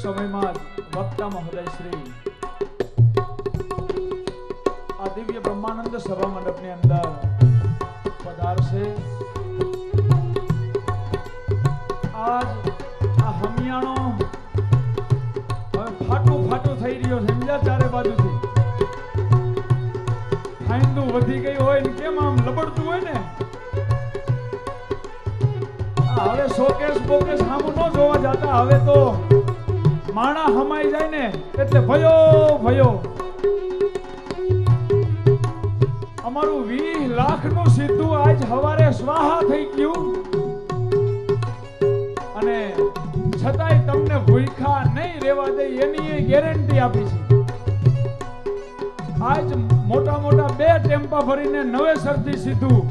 સમયમાં જ વક્તા મહોદય શ્રી આ દિવ્ય બ્રહ્માનંદ સભા મંડપની અંદર પધારશે। આજ આ હમિયાણો હવે ફાટું થઈ રહ્યો છે, સમજ્યા? ચારે બાજુથી ફાઈંદું વધી ગઈ હોય ને કેમ આમ લબડતું હોય ને, હવે શોકેસ બોકેસ સામું ન જોવા જતા, હવે તો માણા હમાઈ જાય ને એટલે ભયો અમારું 20 લાખનું સીધું આજ હવારે સ્વાહા થઈ ગયું, અને છતાંય તમને ભૂખા નહીં રહેવા દે એની ગેરંટી આપી છે। આજ મોટા 2 ટેમ્પા ભરીને નવેસરથી સીધું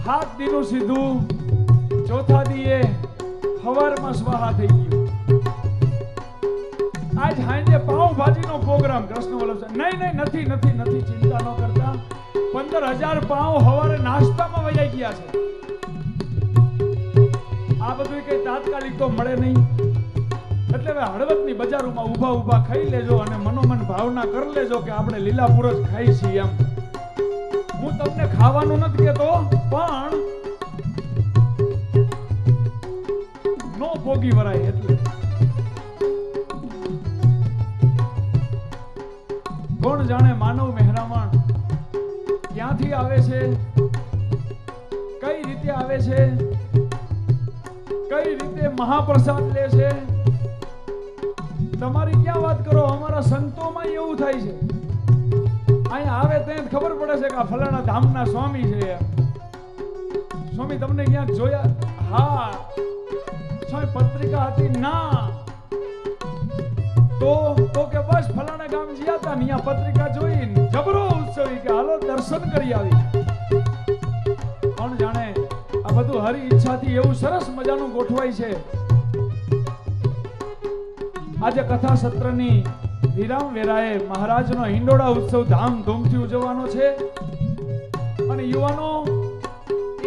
7 દીનું સીધું ચોથા દીએ હવારમાં સ્વાહા થઈ ગયું। આજ હાંજે પાઉંભાજીનો પ્રોગ્રામ કૃષ્ણ વલ્લભ નહીં નથી, ચિંતા ન કરતા। 15,000 પાઉં હવારે નાસ્તામાં વજાઈ ગયા છે। આ બધું કઈ તાત્કાલિક તો મળે નહીં, એટલે હવે હળવદની બજારોમાં ઊભા ખાઈ લેજો અને મનોમન ભાવના કરી લેજો કે આપણે લીલાપુર જ ખાઈ છીએ એમ। હું તમને ખાવાનું નથી કહેતો, પણ નો ભોગી વરાય એટલે કોણ જાણે માનવ મહેરામણ ક્યાંથી આવે છે, કઈ રીતે આવે છે, કઈ રીતે મહાપ્રસાદ લે છે, તમારી ક્યાં વાત કરો। અમારા સંતોમાં એવું થાય છે, અહીંયા આવે ત્યાં ખબર પડે છે કે આ ફલાણા ધામના સ્વામી છે। સ્વામી તમને ક્યાંક જોયા? હા સ્વામી પત્રિકા હતી ના, તો કે બસ ફલાણા ગામ જ્યા હતા ને અહીંયા પત્રિકા જોઈ, જબરો ઉત્સવ કે હાલો દર્શન કરી આવી। કોણ જાણે આ બધું હરી ઈચ્છાથી એવું સરસ મજાનું ગોઠવાય છે। આજે કથા સત્રની વિરામ વેરાએ મહારાજનો હિંડોળા ઉત્સવ ધામધૂમથી ઉજવવાનો છે, અને યુવાનો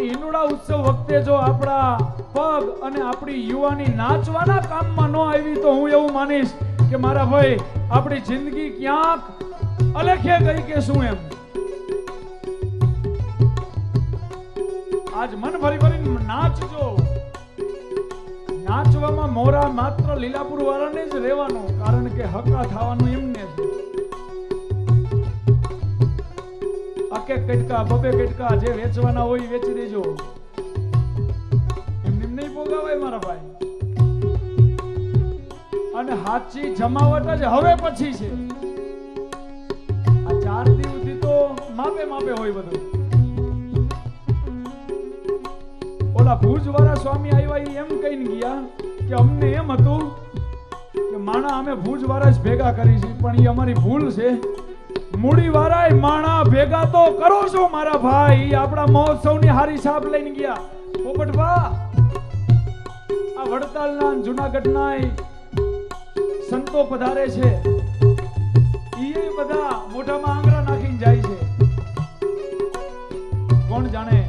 હિંડોળા ઉત્સવ વખતે જો આપણા પગ અને આપણી યુવાની નાચવાના કામમાં ન આવી તો હું એવું માનીશ કે મારા ભાઈ આપણી જિંદગી ક્યાંક અલખે ગઈ કે શું એમ। આજ મન ભરી નાચજો। નાચવામાં મોરા માત્ર લીલાપુર વાળાને જ રહેવાનું, કારણ કે હકા થવાનું એમને છે। આકે કટકા 2 કટકા જે વેચવાના હોય વેચી દેજો, એમને નહીં ભોગાવાય મારા ભાઈ। અને હાચી જમાવટ જ હવે પછી છે। આ 4 દી સુધી તો માપે હોય બધું। ઓલા ભુજ વાળા સ્વામી આવ્યા એમ કહીને ગયા કે અમને એમ હતું કે માણા અમે ભુજ વાળા જ ભેગા કરી છે, પણ એ અમારી ભૂલ છે। મૂડી વાળા માણા ભેગા તો કરો છો મારા ભાઈ, આપણા મહોત્સવની હારી સાપ લઈને ગયા। પોપટભા આ વડતાલના જૂનાગઢના સંતો પધારે છે, એ બધા મોઢામાં આંગળા નાખીને જાય છે। કોણ જાણે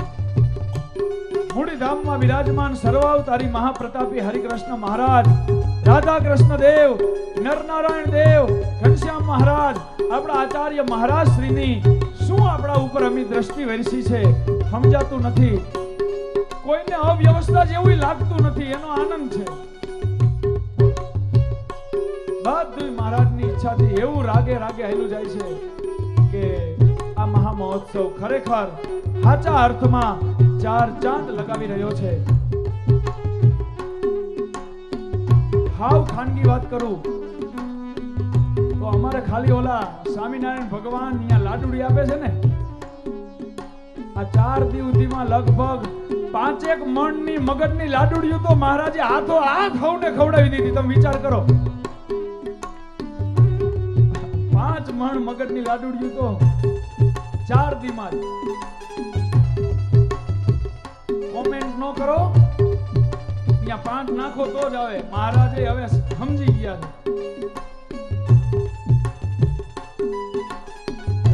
મૂડી ધામમાં બિરાજમાન સર્વાવતારી મહાપ્રતાપી હરિકૃષ્ણ મહારાજ, રાધા કૃષ્ણ દેવ, નરનારાયણ દેવ, ઘનશ્યામ મહારાજ, આપણા આચાર્ય મહારાજ શ્રીની શું આપણા ઉપર અમી દ્રષ્ટિ વરસી છે સમજાતું નથી। કોઈને અવ્યવસ્થા જેવું લાગતું નથી, એનો આનંદ છે। બધું મહારાજની ઈચ્છાથી એવું રાગે હાલ્યું જાય છે કે આ મહા મહોત્સવ ખરેખર સાચા અર્થમાં 4 ચાંદ લગાવી રહ્યો છે। હાવ ખાનગી વાત કરું તો અમારે ખાલી ઓલા સ્વામિનારાયણ ભગવાન અહીંયા લાડુડી આપે છે ને, આ 4 દી સુધીમાં લગભગ 5 મણની મગજની લાડુડીઓ તો મહારાજે હાથો હાથ હવને ખવડાવી દીધી। તમે વિચાર કરો, 5 મણ મગજની લાડુડીઓ તો 4 દીમાં જ। કોમેન્ટ ન કરો, અહીંયા 5 નાખો તો જ આવે। મહારાજે હવે સમજી ગયા છે,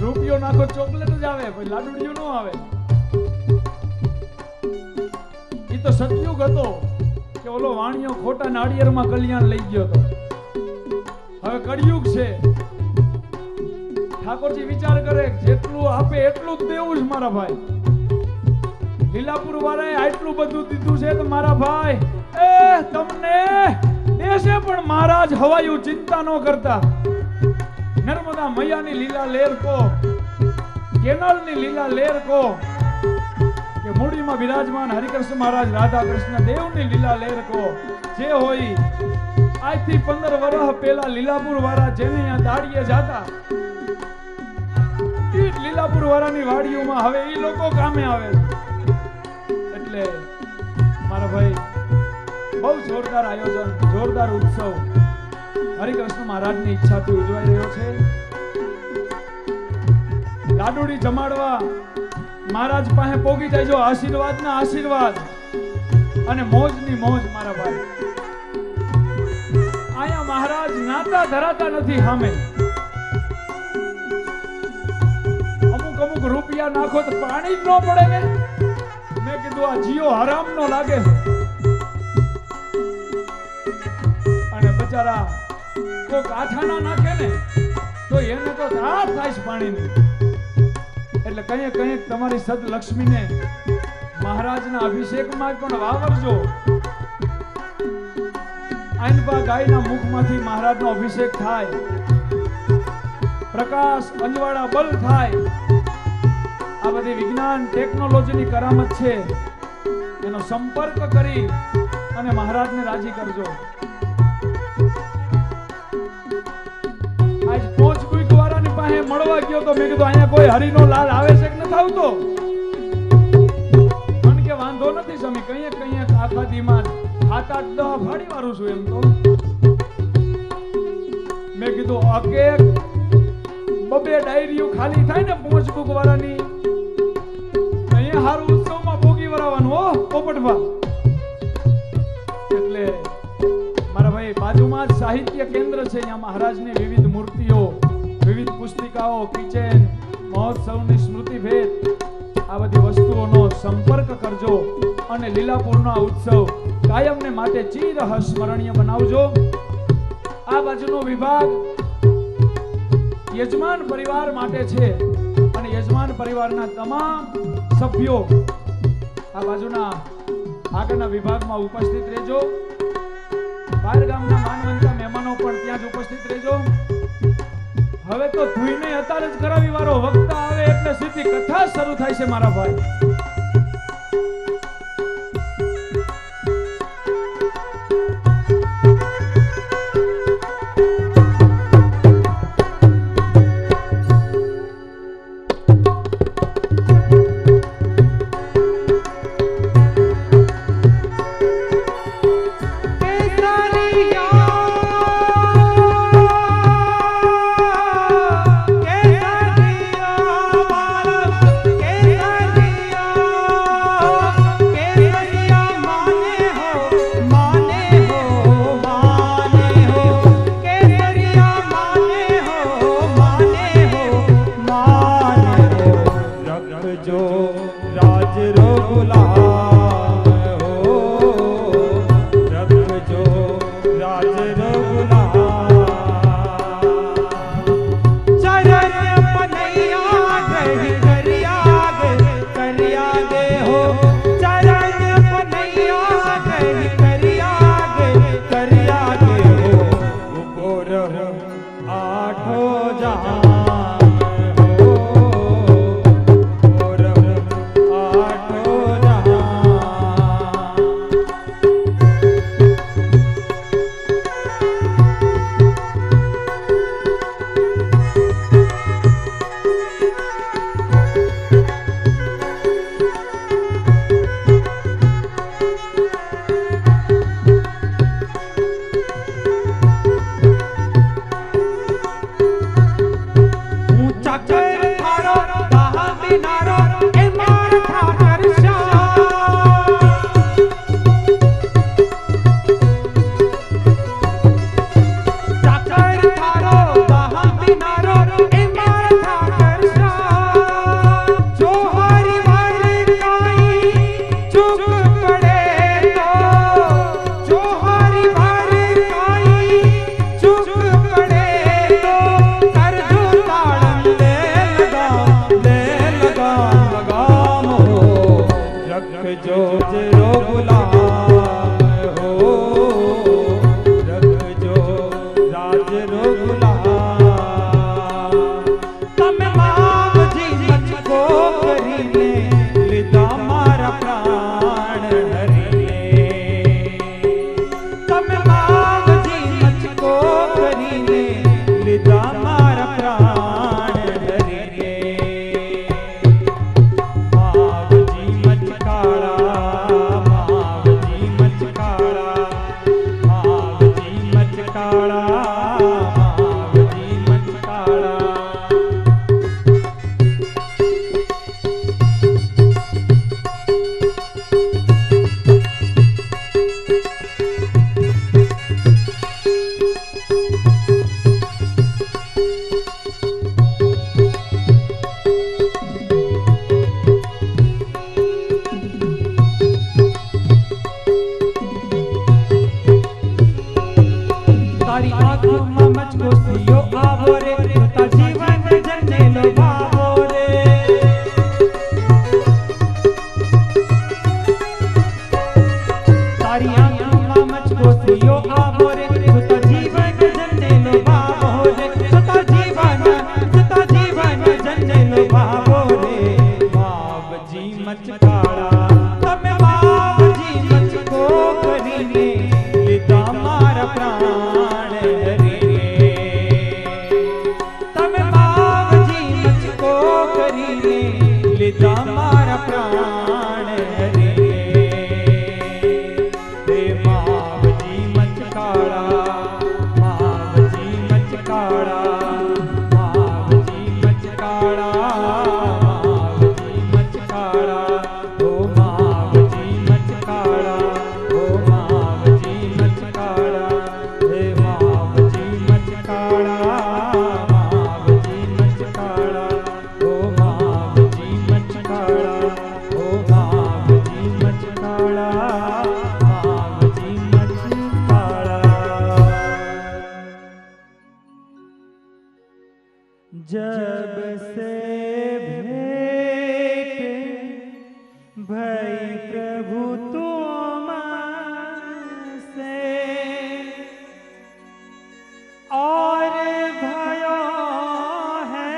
રૂપિયો નાખો ચોકલેટ જ આવે, પછી લાડુડીઓ ન આવે। એ તો સતયુગ હતો કે ઓલો વાણિયો ખોટા નાળિયેરમાં કલ્યાણ લઈ ગયો હતો। હવે કળિયુગ છે. ઠાકોરજી વિચાર કરે જેટલું આપે એટલું જ દેવું છે મારા ભાઈ. લીલાપુર વાળાએ આટલું બધું દીધું છે તો મારા ભાઈ તમને દેશે પણ મહારાજ હવાયું ચિંતા ન કરતા. નર્મદા મૈયાની લીલા લેર કો, કેનાલની લીલા લેર કો, કે મૂડીમાં બિરાજમાન હરિકૃષ્ણ મહારાજ રાધા કૃષ્ણ દેવની લીલા લેર કો, જે હોય આજથી 15 વર્ષ પહેલા લીલાપુર વાળા જેને અહીંયા દાડીએ જાતા લીલાપુર વાળાની વાડીઓમાં હવે એ લોકો કામે આવે. એટલે મારા ભાઈ બહુ જોરદાર આયોજન, જોરદાર ઉત્સવ હરિકૃષ્ણ મહારાજની ઈચ્છાથી ઉજવાઈ રહ્યો છે. લાડુડી જમાડવા મહારાજ પાસે પોગી જાય. આશીર્વાદના આશીર્વાદ અને મોજની મોજ મારા ભાઈ. આયા મહારાજ નાતા ધરાતા નથી સામે. અમુક રૂપિયા નાખો તો પાણી જ ન પડે ને. મેં કીધું આ જીઓ હરામ નો લાગે. અને બચારા કોક આઠાના નાખે ને તો એને તો તાપ થાય છે પાણીની. એટલે કંઈક તમારી સદ લક્ષ્મીને મહારાજના અભિષેકમાં પણ વાવરજો. આઈનબા ગાયના મુખમાંથી મહારાજનો અભિષેક થાય, પ્રકાશ અંજવાળા બલ થાય. આ બધી વિજ્ઞાન ટેકનોલોજીની કરામત છે. એનો સંપર્ક કરી અને મહારાજને રાજી કરજો. આજ પોચ કુઈક વાળાની પાસે મળવા ગયો તો મેં કીધું અહીંયા કોઈ હરિનો લાલ આવે છે કે નથી આવતો? મને કે વાંધો નથી સમી, કંઈક આખા દીમાં 7-8 ફાડી વાળું છું એમ તો. મેં કીધું અકે 2 ડાયરીઓ ખાલી થાય ને પોચ બુક વાળાની અહીંયા હારું ઉત્સવમાં ભોગી વરાવાનું હો પોપટભા. એટલે મારા ભાઈ બાજુમાં જ સાહિત્ય કેન્દ્ર છે. અહીંયા મહારાજની વિવિધ મૂર્તિઓ, વિવિધ પુસ્તિકાઓ, કિચન, મહોત્સવની સ્મૃતિ ભેટ આ બધી વસ્તુઓનો સંપર્ક કરજો અને લીલાપુરનો ઉત્સવ કાયમને માટે ચિર સ્મરણીય બનાવજો. આ બાજુનો વિભાગ યજમાન પરિવાર માટે છે અને યજમાન પરિવારના તમામ સભ્યો આ બાજુના આગળના વિભાગમાં ઉપસ્થિત રહેજો. બહાર ગામના માનવંતા મહેમાનો પણ ત્યાં જ ઉપસ્થિત રહેજો. હવે તો ધુઈને અત્યારે જ કરાવી વાળો વક્તા આવે એટલે સીધી કથા શરૂ થાય છે મારા ભાઈ. आठो जहां रखजो जरो गुलाम हो, रखजो राज रो गुलाम। तमे मावजी मुझको करीने लीधा मारा प्राण हरीने। तमे मावजी मुझको करीने लीधा मारा प्राण हरीने। मावजी मचकाड़ा, मावजी मचकाड़ा, मावजी मचकाड़ा, मावजी मचकाड़ा। तारी आंखों में मुझको सियो आवो रे, तुता जीवन जन्ने लो भावो रे। तारी आंखों में मुझको सियो आवो रे, तुता जीवन जन्ने लो भावो रे। तुता जीवन जन्ने लो भावो रे। मावजी मचकाड़ा, तमे मावजी मुझको करीने लीधा मारा प्राण हरीने। तमे मावजी मुझको करीने लीधा मारा प्राण हरीने। रे मावजी मचकाड़ा, मावजी मचकाड़ा, मावजी मचकाड़ा, मावजी मचकाड़ा। ओ मावजी मचकाड़ा, ओ मावजी मचकाड़ा, हे मावजी मचकाड़ा, मावजी मचकाड़ा। ओ मावजी मचकाड़ा, ओ मावजी मचकाड़ा, मावजी मचकाड़ा। जब से भेंट भई प्रभु तुम से, और भयो है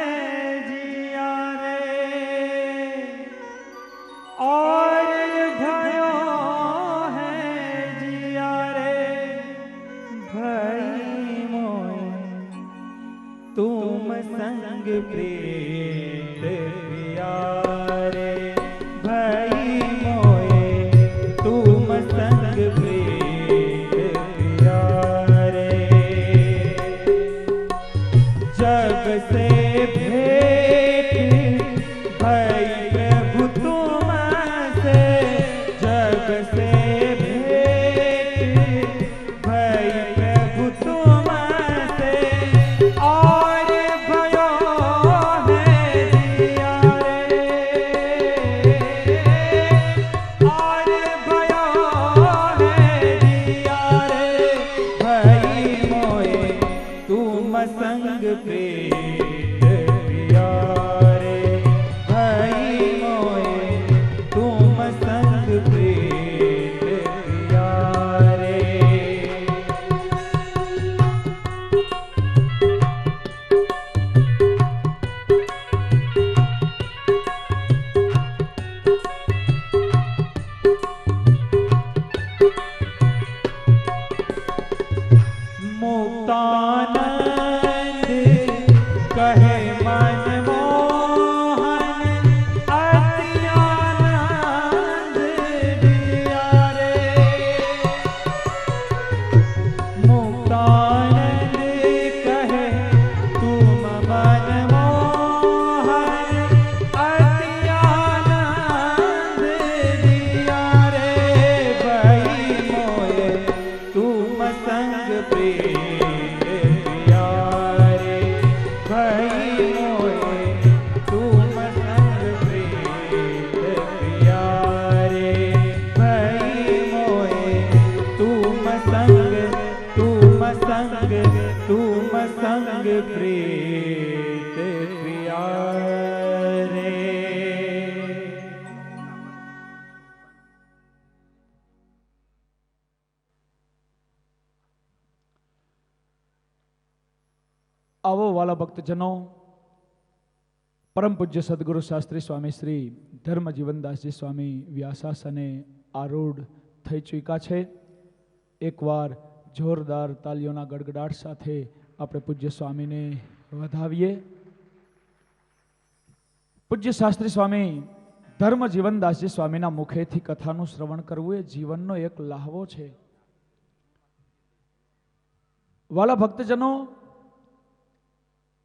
जिया रे, और भयो है जिया रे। भई मोय तुम संग प्रीत प्यारे। भई मोए तुम संग प्रीत प्यारे। जग से भेंट भई प्रभु तुम से, जग से भेंट भई प्रभु तुम से, और भयो है जिया रे, और भयो है जिया रे। भई मोए तुम संग प्रीत प्यारे। भई આવો વાલા ભક્તજનો, પરમ પૂજ્ય સદગુરુ શાસ્ત્રી સ્વામી શ્રી ધર્મ જીવનદાસજી સ્વામી વ્યાસાસને આરૂઢ થઈ ચૂક્યા છે. એકવાર જોરદાર તાલીઓના ગડગડાટ સાથે આપણે પૂજ્ય સ્વામીને વધાવીએ. પૂજ્ય શાસ્ત્રી સ્વામી ધર્મ જીવનદાસજી સ્વામીના મુખેથી કથાનું શ્રવણ કરવું એ જીવનનો એક લહાવો છે. વાલા ભક્તજનો,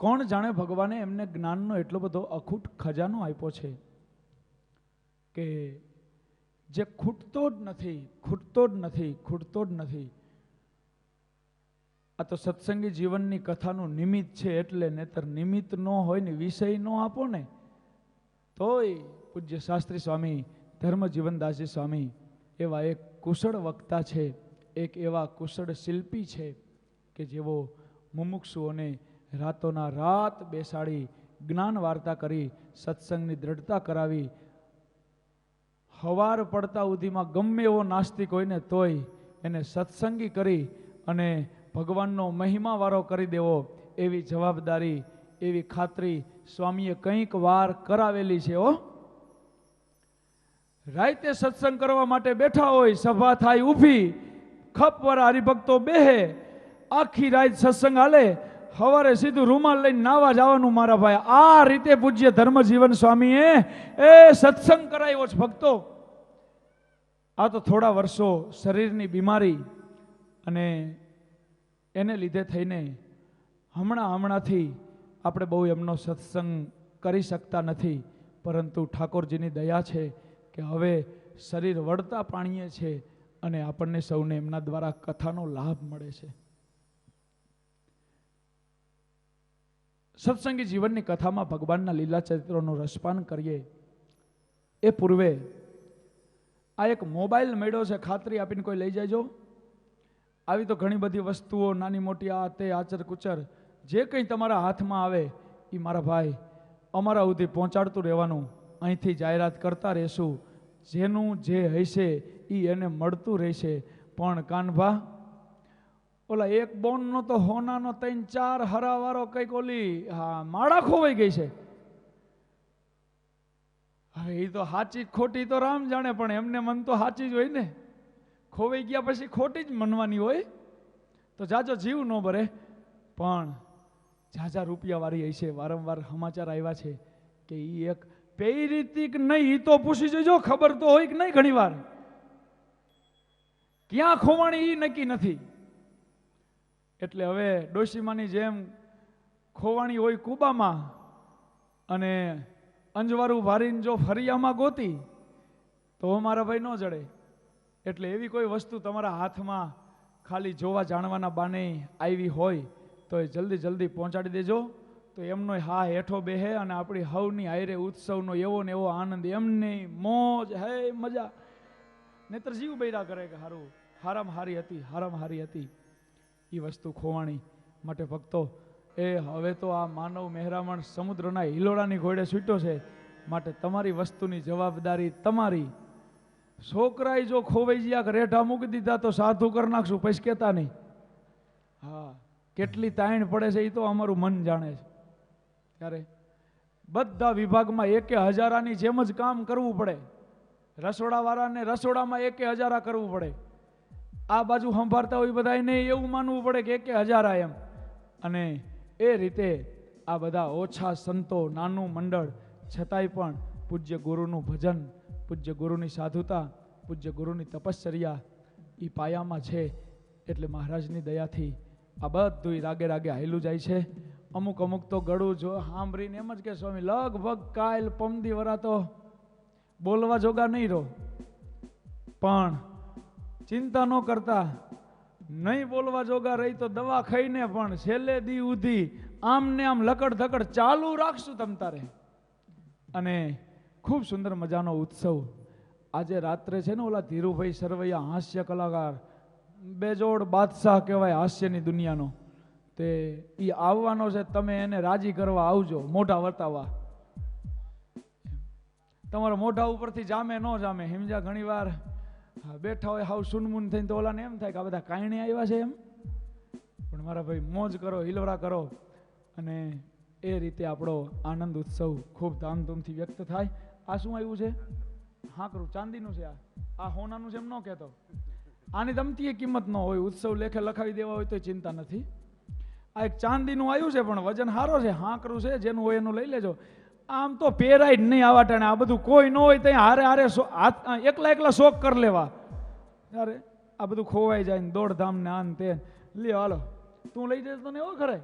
કોણ જાણે ભગવાને એમને જ્ઞાનનો એટલો બધો અખૂટ ખજાનો આપ્યો છે કે જે ખૂટતો જ નથી, ખૂટતો જ નથી, ખૂટતો જ નથી. આ તો સત્સંગી જીવનની કથાનું નિમિત્ત છે, એટલે નહીતર નિમિત્ત ન હોય ને વિષય ન આપો ને તોય પૂજ્ય શાસ્ત્રી સ્વામી ધર્મ જીવનદાસજી સ્વામી એવા એક કુશળ વક્તા છે, એક એવા કુશળ શિલ્પી છે કે જેઓ મુમુક્ષુઓને રાતોના રાત બેસાડી જ્ઞાન વાર્તા કરી, સત્સંગની દ્રઢતા કરાવી, હવાર પડતા સુધીમાં ગમે એવો નાસ્તિક હોય ને તોય એને સત્સંગી કરી અને ભગવાનનો મહિમા વારો કરી દેવો, એવી જવાબદારી, એવી ખાતરી સ્વામીએ કંઈક વાર કરાવેલી છે. રાતે સત્સંગ કરવા માટે બેઠા હોય, સભા થાય ઊભી, ખપવાળા હરિભક્તો બેહે, આખી રાત સત્સંગ હાલે, સવારે સીધું રૂમાલ લઈને નાવા જવાનું. મારા ભાઈ, આ રીતે પૂજ્ય ધર્મજીવન સ્વામીએ એ સત્સંગ કરાવ્યો છે. ભક્તો, આ તો થોડા વર્ષો શરીરની બીમારી અને એને લીધે થઈને હમણાંથી આપણે બહુ એમનો સત્સંગ કરી શકતા નથી, પરંતુ ઠાકોરજીની દયા છે કે હવે શરીર વળતા પાણીએ છે અને આપણને સૌને એમના દ્વારા કથાનો લાભ મળે છે. સત્સંગી જીવનની કથામાં ભગવાનના લીલા ચરિત્રોનું રસપાન કરીએ એ પૂર્વે આ એક મોબાઈલ મેળો છે, ખાતરી આપીને કોઈ લઈ જાયજો. આવી તો ઘણી બધી વસ્તુઓ નાની મોટી આ તે આચર કુચર જે કંઈ તમારા હાથમાં આવે એ મારા ભાઈ અમારા સુધી પહોંચાડતું રહેવાનું. અહીંથી જાહેરાત કરતા રહેશું, જેનું જે હશે એ એને મળતું રહેશે. પણ કાનભા, ઓલા એક બોનનો તો હોનાનો 3-4 હરાવારો કંઈક ઓલી માળા ખોવાઈ ગઈ છે. હવે એ તો સાચી ખોટી તો રામ જાણે, પણ એમને મન તો સાચી જ હોય ને. ખોવાઈ ગયા પછી ખોટી જ મનવાની હોય તો જાજો જીવ ન ભરે. પણ જાજા રૂપિયા વાળી હશે. વારંવાર સમાચાર આવ્યા છે કે એ એક પેરીતી કે નહીં એ તો પૂછી જોજો, ખબર તો હોય કે નહીં. ઘણી વાર ક્યાં ખોવાણી એ નક્કી નથી. એટલે હવે ડોશીમાની જેમ ખોવાણી હોય કુબામાં અને અંજવારું ભારીને જો ફરિયામાં ગોતી તો મારા ભાઈ ન જડે. એટલે એવી કોઈ વસ્તુ તમારા હાથમાં ખાલી જોવા જાણવાના બાને આવી હોય તો એ જલ્દી પહોંચાડી દેજો. તો એમનો હા હેઠો બેહે અને આપણી હવની હાયરે ઉત્સવનો એવો ને એવો આનંદ, એમની મોજ, હે મજા, નેત્ર જીવ બૈરા કરે કે હારું હારામ હારી હતી, હારામ હારી હતી. એ વસ્તુ ખોવાણી માટે ભક્તો, એ હવે તો આ માનવ મહેરામણ સમુદ્રના હિલોડાની ઘોડે છૂટ્યો છે. માટે તમારી વસ્તુની જવાબદારી તમારી. છોકરાએ જો ખોવાઈ ગયા કે રેઠા મૂકી દીધા તો સાધુ કરી નાખશું, પછી કહેતા નહીં. હા, કેટલી તાણ પડે છે એ તો અમારું મન જાણે છે. ત્યારે બધા વિભાગમાં 1000ની જેમ જ કામ કરવું પડે. રસોડાવાળાને રસોડામાં 1000 કરવું પડે. આ બાજુ સંભાળતા હોય બધાને એવું માનવું પડે કે 1000 એમ. અને એ રીતે આ બધા ઓછા સંતો, નાનું મંડળ, છતાંય પણ પૂજ્ય ગુરુનું ભજન, પૂજ્ય ગુરુની સાધુતા, પૂજ્ય ગુરુની તપશ્ચર્યા એ પાયામાં છે. એટલે મહારાજની દયાથી આ બધું રાગે રાગે હાયલું જાય છે. અમુક તો ગળું જો સાંભળીને એમ જ કે સ્વામી લગભગ કાલ પમદી વરા તો બોલવા જોગા નહીં રહો. પણ ચિંતા ન કરતા, નહીં બોલવા જોગા રહી તો દવા ખાઈને પણ છેલ્લે દી ઉધી આમ ને આમ લકડ ધકડ ચાલુ રાખશું તમ તારે. અને ખૂબ સુંદર મજાનો ઉત્સવ આજે રાત્રે છે ને. ઓલા ધીરુભાઈ સરવૈયા હાસ્ય કલાકાર, બેજોડ બાદશાહ કહેવાય હાસ્યની દુનિયાનો, તે એ આવવાનો છે. તમે એને રાજી કરવા આવજો, મોઢા વતાવવા. તમારા મોઢા ઉપરથી જામે ન જામે હિમજા. ઘણી વાર બેઠા હોય હાવ સુનમુન થઈને તો ઓલાને એમ થાય કે આ બધા કાંઈ આવ્યા છે એમ. પણ મારા ભાઈ મોજ કરો, હિલોરા કરો અને એ રીતે આપણો આનંદ ઉત્સવ ખૂબ ધામધૂમથી વ્યક્ત થાય. આ શું આવ્યું છે? હા કરું ચાંદીનું છે. આ હોનાનું છે એમ ન કહેતો. આની તમતી કિંમત ન હોય. ઉત્સવ લેખે લખાવી દેવા હોય તો ચિંતા નથી. આ એક ચાંદીનું આવ્યું છે પણ વજન સારો છે. હા કરું છે, જેનું હોય એનું લઈ લેજો. આમ તો પહેરાય જ નહીં આવા ટાણે. આ બધું કોઈ ન હોય ત્યાં હારે એકલા એકલા શોખ કરી લેવા. અરે આ બધું ખોવાઈ જાય ને દોડધામ ને આન તે. લ્યો હાલો તું લઈ જતો તને એવો ખરે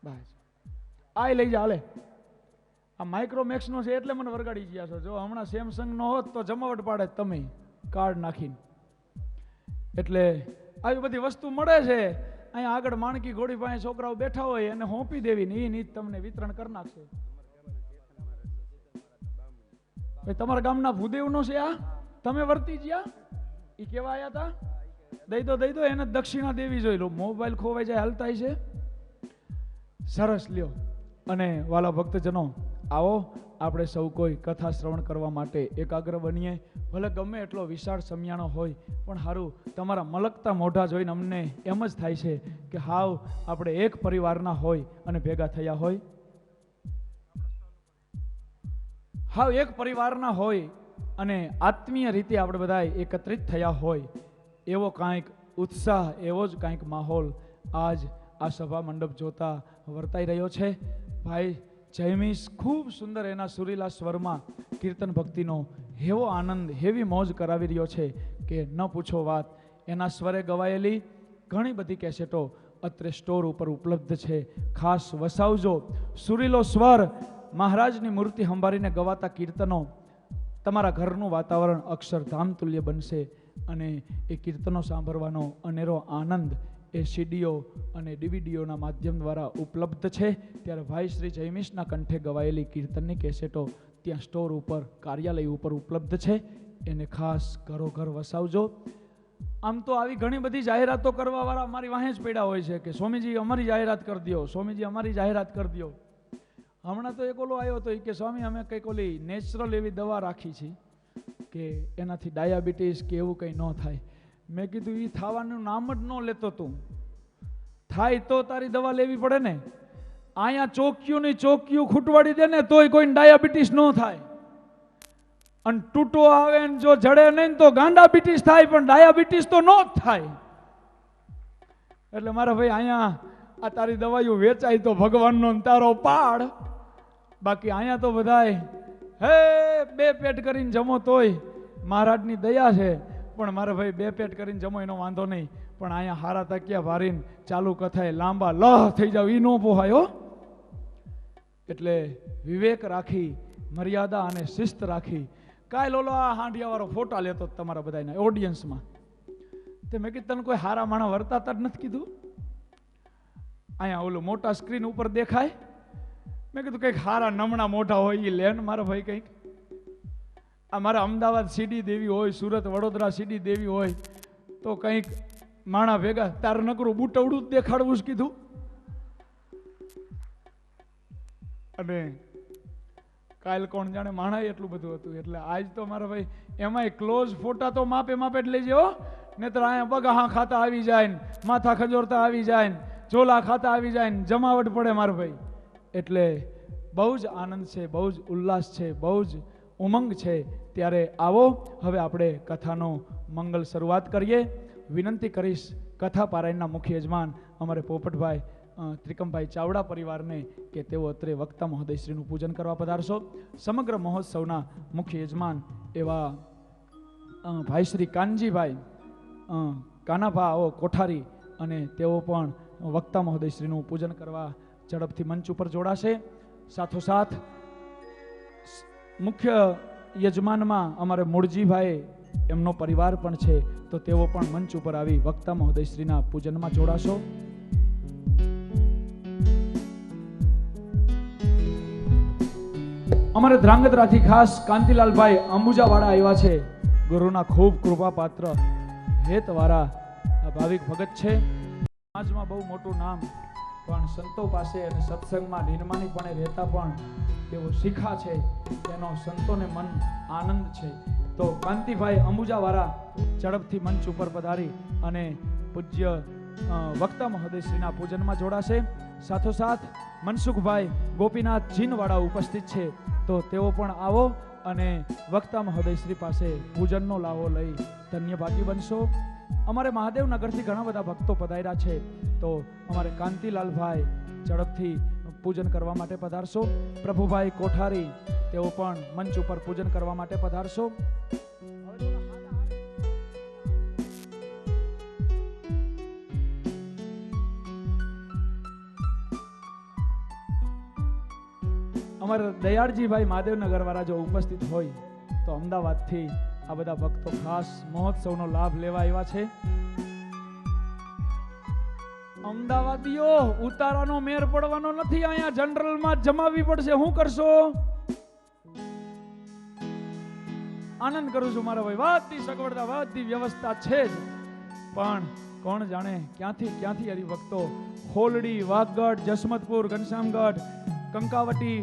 બસ આ લઈ જા. હાલે આ માઇક્રોમેક્સ નો છે એટલે મને વરગાડી ગયા છો. જો હમણાં સેમસંગ નો હોત તો જમાવટ પાડે તમે કાર્ડ નાખીને. એટલે આવી બધી વસ્તુ મળે છે. અહીંયા આગળ માણકી ઘોડી પાસે છોકરાઓ બેઠા હોય અને હોંપી દેવી ને એ તમને વિતરણ કરી નાખશે. ભાઈ તમારા ગામના ભૂદેવનો છે આ? તમે વર્તી ગયા? એ કેવા આવ્યા હતા? દઈ દો એને દક્ષિણા દેવી જોઈ લો. મોબાઈલ ખોવાઈ જાય હાલતા છે. સરસ લ્યો. અને વાલા ભક્તજનો આવો આપણે સૌ કોઈ કથા શ્રવણ કરવા માટે એકાગ્ર બનીએ. ભલે ગમે એટલો વિશાળ સમિયાણો હોય પણ સારું તમારા મલકતા મોઢા જોઈને અમને એમ જ થાય છે કે હાવ આપણે એક પરિવારના હોય અને ભેગા થયા હોય. હાવ એક પરિવારના હોય અને આત્મીય રીતે આપણે બધા એકત્રિત થયા હોય એવો કાંઈક ઉત્સાહ, એવો જ કાંઈક માહોલ આજ આ સભા મંડપ જોતા વર્તાઈ રહ્યો છે. ભાઈ જયમીશ ખૂબ સુંદર એના સુરીલા સ્વરમાં કીર્તન ભક્તિનો એવો આનંદ, એવી મોજ કરાવી રહ્યો છે કે ન પૂછો વાત. એના સ્વરે ગવાયેલી ઘણી બધી કેસેટો અત્રે સ્ટોર ઉપર ઉપલબ્ધ છે. ખાસ વસાવજો. સુરીલો સ્વર, મહારાજની મૂર્તિ સંભાળીને ગવાતા કીર્તનો, તમારા ઘરનું વાતાવરણ અક્ષરધામ તુલ્ય બનશે. અને એ કીર્તનો સાંભળવાનો અનેરો આનંદ એ સીડીઓ અને ડીવીડીઓના માધ્યમ દ્વારા ઉપલબ્ધ છે. ત્યારે ભાઈ શ્રી જયમીશના કંઠે ગવાયેલી કીર્તનની કેસેટો ત્યાં સ્ટોર ઉપર, કાર્યાલય ઉપર ઉપલબ્ધ છે. એને ખાસ ઘરોઘર વસાવજો. આમ તો આવી ઘણી બધી જાહેરાતો કરવાવાળા અમારી વાહે જ પડ્યા હોય છે કે સ્વામીજી અમારી જાહેરાત કરી દો, સ્વામીજી અમારી જાહેરાત કરી દો. હમણાં તો એક ઓલો આવ્યો હતો કે સ્વામી અમે કંઈક ઓલી નેચરલ એવી દવા રાખી છે કે એનાથી ડાયાબિટીસ કે એવું કંઈ ન થાય. મેં કીધું એ થવાનું નામ જ ન લેતો. તું થાય તો તારી દવા લેવી પડે ને. અહીંયા ચોક્યુંની ચોક્યું ખૂટવાડી દે ને તોય કોઈને ડાયાબિટીસ ન થાય. અને તૂટો આવે ને જો જડે નહીં તો ગાંડાબિટીસ થાય પણ ડાયાબિટીસ તો ન જ થાય. એટલે મારા ભાઈ અહીંયા આ તારી દવાઈઓ વેચાય તો ભગવાનનો તારો પાડ. બાકી અહીંયા તો બધાય હે બે પેટ કરીને જમો તોય મહારાજની દયા છે. પણ મારા ભાઈ બે પેટ કરીને જમો એનો વાંધો નહીં. પણ અહીંયા હારા તકિયા ભારીને ચાલુ કથાએ લાંબા લહ થઈ જાવ એ ન પોહાયો. એટલે વિવેક રાખી, મર્યાદા અને શિસ્ત રાખી. કાલ ઓલો આ હાંડિયાવાળો ફોટા લેતો તમારા બધાના ઓડિયન્સમાં. તે મેં કીધું તને કોઈ હારા માણા વર્તાતા જ નથી કીધું. અહીંયા ઓલું મોટા સ્ક્રીન ઉપર દેખાય. મેં કીધું કંઈક હારા નમણા મોઢા હોય એ લેન મારા ભાઈ કંઈક. આ મારા અમદાવાદ સીડી દેવી હોય, સુરત વડોદરા સીડી દેવી હોય તો કંઈક માણા ભેગા તાર નકરું બુટવડું જ દેખાડવું જ કીધું. અને કાલ કોણ જાણે માણા એટલું બધું હતું. એટલે આજ તો મારા ભાઈ એમાંય ક્લોઝ ફોટા તો માપે માપે જ લેજો. નહીતર અહીંયા બગાહા ખાતા આવી જાય ને માથા ખજોરતા આવી જાય ને ચોલા ખાતા આવી જાય ને જમાવટ પડે મારા ભાઈ. એટલે બહુ જ આનંદ છે, બહુ જ ઉલ્લાસ છે, બહુ જ ઉમંગ છે. ત્યારે આવો હવે આપણે કથાનો મંગલ શરૂઆત કરીએ. વિનંતી કરીશ કથા પારાયણના મુખ્ય યજમાન અમારે પોપટભાઈ ત્રિકમભાઈ ચાવડા પરિવારને કે તેઓ અત્રે વક્તા મહોદયશ્રીનું પૂજન કરવા પધારશો. સમગ્ર મહોત્સવના મુખ્ય યજમાન એવા ભાઈ શ્રી કાનજીભાઈ કાનાભા કોઠારી અને તેઓ પણ વક્તા મહોદયશ્રીનું પૂજન કરવા ઝડપથી મંચ ઉપર જોડાશે. સાથોસાથ મુખ્ય યજમાનમાં અમારે મૂળજીભાઈ એમનો પરિવાર પણ છે તો તેઓ પણ મંચ ઉપર આવી વક્તા મહોદયશ્રીના પૂજનમાં જોડાશો. અમારે ધ્રાંગધ્રાથી ખાસ કાંતિલાલભાઈ અંબુજાવાળા આવ્યા છે. ગુરુના ખૂબ કૃપાપાત્ર હેતવાળા ભાવિક ભગત છે. સમાજમાં બહુ મોટું નામ પણ સંતો પાસે અને સત્સંગમાં નિર્માણીપણે રહેતા પણ તેઓ શીખા છે. તેનો સંતોને મન આનંદ છે. તો કાંતિભાઈ અંબુજાવાળા ઝડપથી મંચ ઉપર પધારી અને પૂજ્ય વક્તા મહોદયશ્રીના પૂજનમાં જોડાશે. સાથોસાથ મનસુખભાઈ ગોપીનાથ જીનવાળા ઉપસ્થિત છે, તો તેઓ પણ આવો અને વક્તા મહોદયશ્રી પાસે પૂજનનો લાવો લઈ ધન્ય ભાગી બનશો. અમારે મહાદેવનગરથી ઘણા બધા ભક્તો પધાર્યા છે, તો અમારે કાંતિલાલભાઈ ઝડપથી પૂજન કરવા માટે પધારશો. પ્રભુભાઈ કોઠારી તેઓ પણ મંચ ઉપર પૂજન કરવા માટે પધારશો. અમારા દયાળજીભાઈ મહાદેવનગર વાળા જો ઉપસ્થિત હોય તો અમદાવાદથી આ બધા ભક્તો ખાસ મહોત્સવનો લાભ લેવા આવ્યા છે. અમદાવાદીઓ ઉતારાનો મેર પડવાનો નથી, અહીંયા જનરલમાં જમાવવી પડશે. શું કરશો? આનંદ કરું છું મારા ભાઈ, વાતની સગવડતા વાતની વ્યવસ્થા છે જ, પણ કોણ જાણે ક્યાંથી હરિભક્તો હોલડી, વાઘગઢ, જસમતપુર, ઘનશ્યામગઢ, કંકાવટી,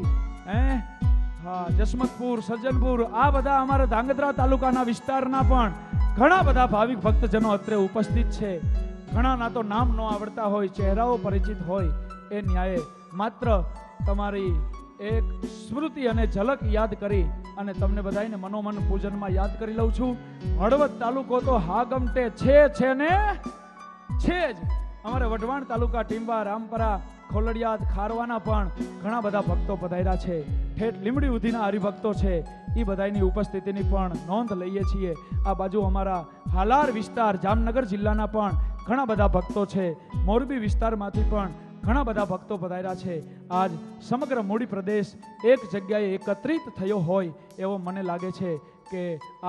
જસમતપુર, સજ્જનપુર, આ બધા અમારા ધાંગધ્રા તાલુકાના વિસ્તારના પણ ઘણા બધા ભાવિક ભક્તજનો અત્રે ઉપસ્થિત છે. ઘણાના તો નામ ન આવડતા હોય, ચહેરાઓ પરિચિત હોય, એ ન્યાયે માત્ર તમારી એક સ્મૃતિ અને ઝલક યાદ કરી અને તમને બધાને મનોમન પૂજનમાં યાદ કરી લઉં છું. હળવદ તાલુકો તો હાગમટે છે ને છે જ. અમારે વઢવાણ તાલુકા, ટીંબા, રામપરા, ખોલડિયાદ, ખારવાના પણ ઘણા બધા ભક્તો પધાર્યા છે. ઠેઠ લીમડી ઉધીના હરિભક્તો છે, એ બધાની ઉપસ્થિતિની પણ નોંધ લઈએ છીએ. આ બાજુ અમારા હાલાર વિસ્તાર, જામનગર જિલ્લાના પણ ઘણા બધા ભક્તો છે. મોરબી વિસ્તારમાંથી પણ ઘણા બધા ભક્તો પધાર્યા છે. આજ સમગ્ર મૂડી પ્રદેશ એક જગ્યાએ એકત્રિત થયો હોય એવો મને લાગે છે કે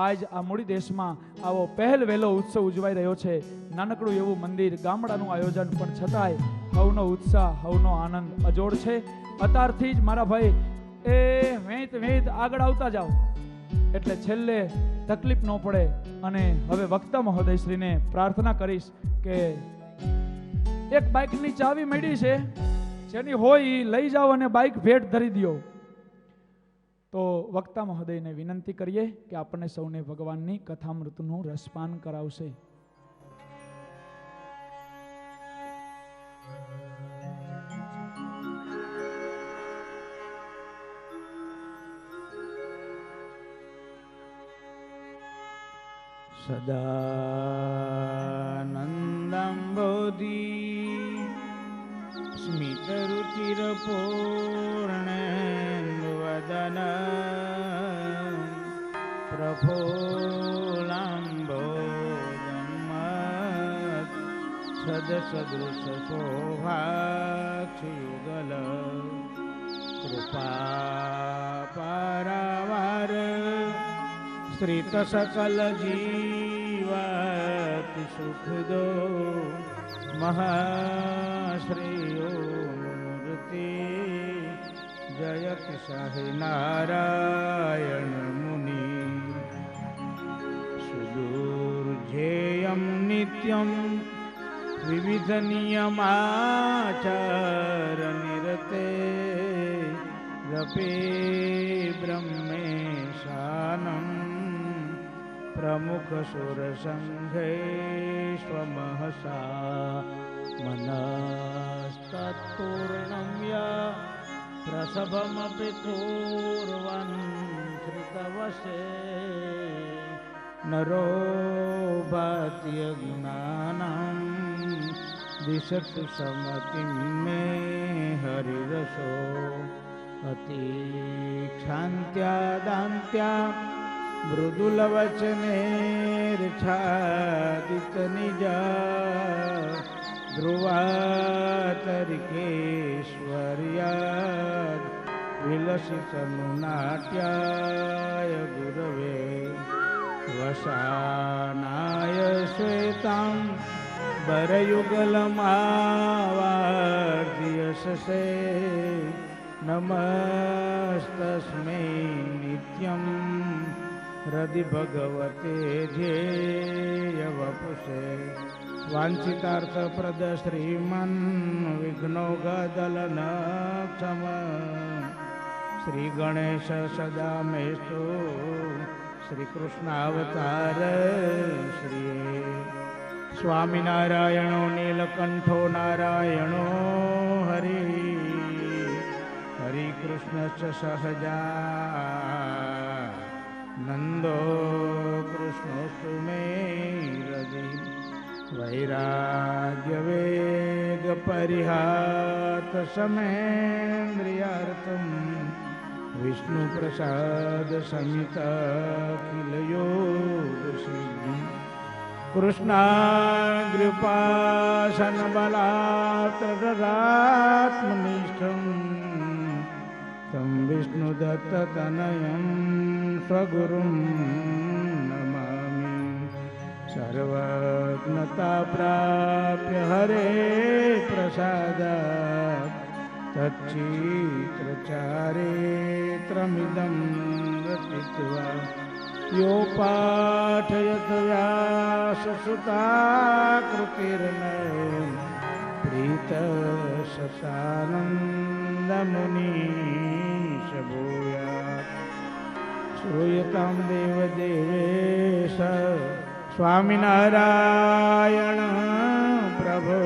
આજ આ મૂડી દેશમાં આવો પહેલ વહેલો ઉત્સવ ઉજવાઈ રહ્યો છે. નાનકડું એવું મંદિર, ગામડાનું આયોજન, પણ છતાંય હવનો ઉત્સાહ, હવનો આનંદ અજોડ છે. અત્યારથી જ મારા ભાઈ વેત આગળ આવતા જાઓ એટલે છેલ્લે તકલીફ ન પડે. અને હવે વક્તા મહોદયશ્રીને પ્રાર્થના કરીશ કે એક બાઇકની ચાવી મળી છે, જેની હોય એ લઈ જાઓ અને બાઇક ભેટ ધરી દો. તો વક્તા મહોદયને વિનંતી કરીએ કે આપણને સૌને ભગવાનની કથામૃતનું રસપાન કરાવશે. સદાનંદં બોધિ સ્મિતરુચિરપૂર્ણેન્દુવદન પ્રફુલ્લંબોદમત સદસદૃશોભાક્ષયુગલ કૃપાપરાવાર શ્રીત સકલ જીવાતિ સુખદો મહાશ્રેયો મૂર્તિ જયતિ સાહી નારાયણ મુનિ સુદુર્જેયમ નિત્યમ વિવિધ નિયમાચાર નિરતે રપે બ્રહ્મેશાનમ પ્રમુખ સુર સંઘેશ્વમહસા મનસ્તત્પૂર્ણમ યા પ્રસભમપિ પૂર્વં શ્રુતવશે નરો ભાત્ય જ્ઞાનમ દિશતુ સમતિમ મે હરિરસો અતિ ક્ષાંત્યા દાંત્યા મૃદુલવચનેર્છાદિત નિજા ધ્રુવાતરિકેશ્વર્યાદ વિલસિતનુ નાટ્યાય ગુરવે વસાનાય શ્વેતાં વરયુગલમાવાર્ધ્યસસે નમસ્તસ્મૈ નિત્યમ હૃદિ ભગવતે ધ્યેય વપુષે વાંછિતાર્થપ્રદ શ્રીમન વિઘ્નોગદલન ક્ષમ શ્રી ગણેશ સદા મેસ્તુ શ્રી કૃષ્ણાવતાર શ્રી સ્વામિનારાયણો નીલકંઠો નારાયણો હરિ હરિ કૃષ્ણ સહજા નંદો કૃષ્ણોસ્તુ મે હૃદય વૈરાગ્ય વેગ પરિહાત સમેન્દ્રિયાર્થમ વિષ્ણુ પ્રસાદ સમિત અખિલ યોગ સિદ્ધિ કૃષ્ણાગ્ર્યુપાસન બલાત્રાત્મનિષ્ઠમ તમ વિષ્ણુ દત્ત તનયં સ્વગુરું નમામિ સર્વજ્ઞતા પ્રાપ્ય હરે પ્રસાદાત તચ્ચિત્રચારિત્રમિદં રચિત્વા યો પાઠયત વ્યાસસુતાકૃતિર્ન પ્રીત સતાનંદમુનિશ ભૂયાत् શ્રૂયતાં દેવદેવેશ સ્વામિનારાયણ પ્રભો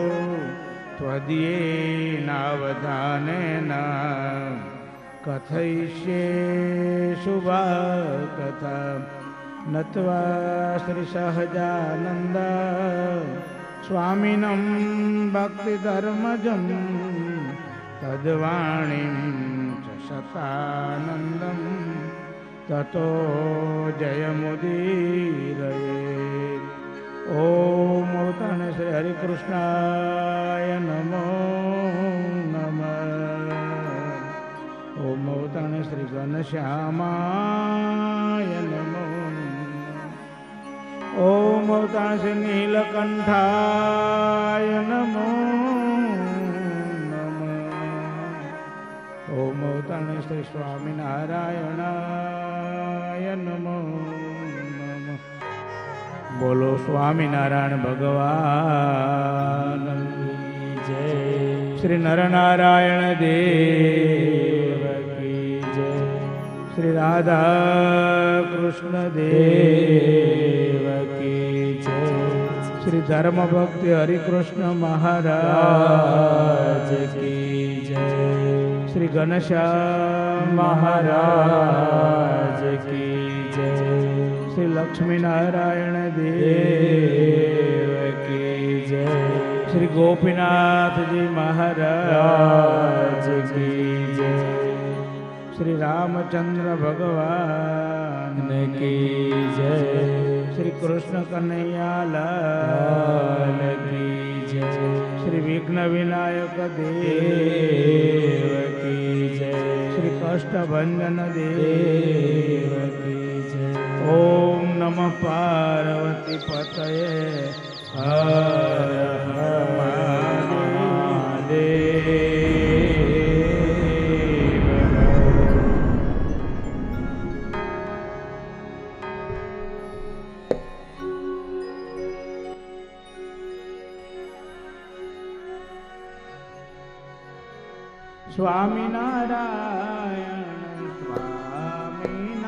ત્વદીયેનાવધાનેન કથયિષ્યે શુભકથા નત્વા શ્રી સહજાનંદ સ્વામિनं ભક્તિધર્મજં તદ્વાણીં ચ સતાનંદં તતો જયમુદીરયે ઓમ તણ શ્રી હરિકૃષ્ણાય નમો નમઃ ઓમ તણ શ્રી ઘનશ્યામાય નમો ઓમ તણ શ્રી નીલકંઠાય નમો નમઃ ઓમ તણ શ્રી સ્વામિનારાયણાય નમો નમઃ બોલો સ્વામિનારાયણ ભગવાન જય શ્રી નરનારાયણ દેવ કી જય શ્રી રાધા કૃષ્ણ દેવ કી જય શ્રી ધર્મ ભક્તિ હરિકૃષ્ણ મહારાજ કી જય શ્રી ઘનશ્યામ મહારાજ કી જય શ્રી લક્ષ્મીનારાયણ દેવ કી જય શ્રી ગોપીનાથજી મહારાજ કી જય શ્રી રામચંદ્ર ભગવાન કી જય શ્રી કૃષ્ણ કનૈયાલાલ કી જય શ્રી વિઘ્ન વિનાયક દેવ કી જય શ્રી કષ્ટભંજન દેવ કી જય ઓમ નમઃ પાર્વતી પતયે હર હર મહાદેવ સ્વામિનારાયણ સ્વામિનારાયણ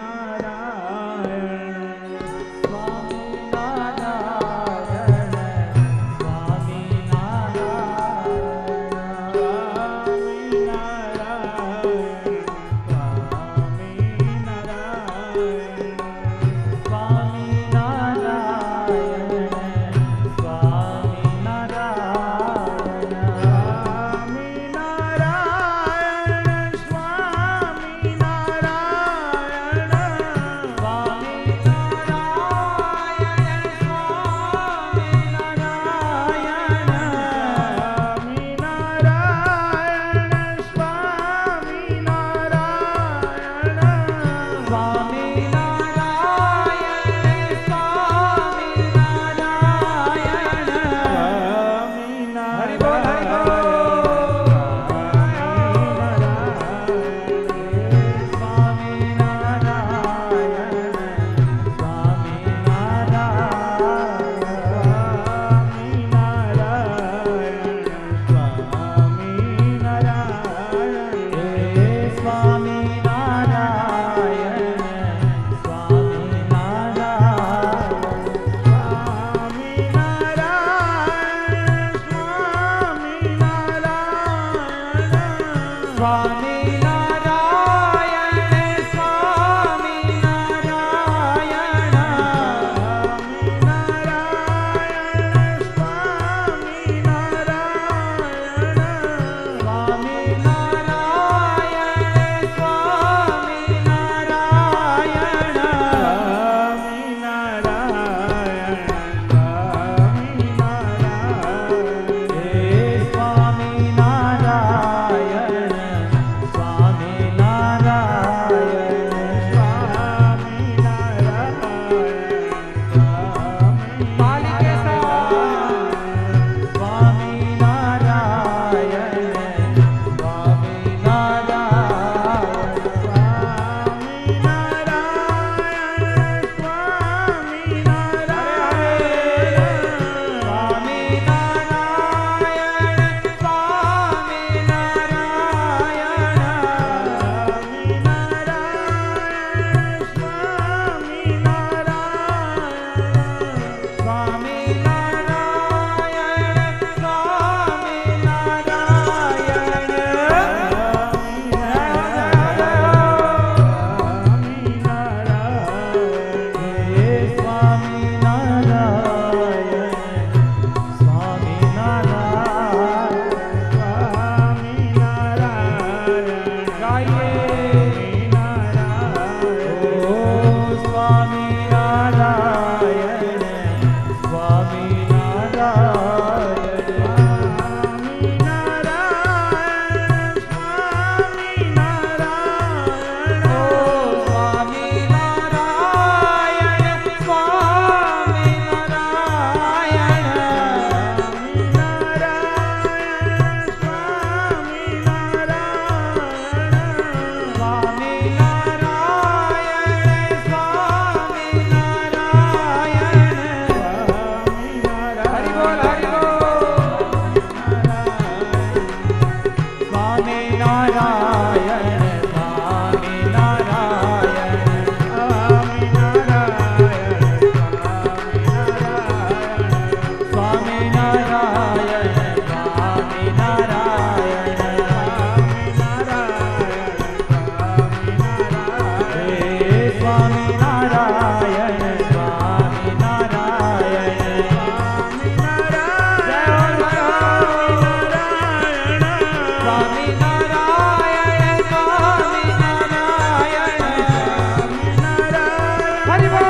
હરિ બોલ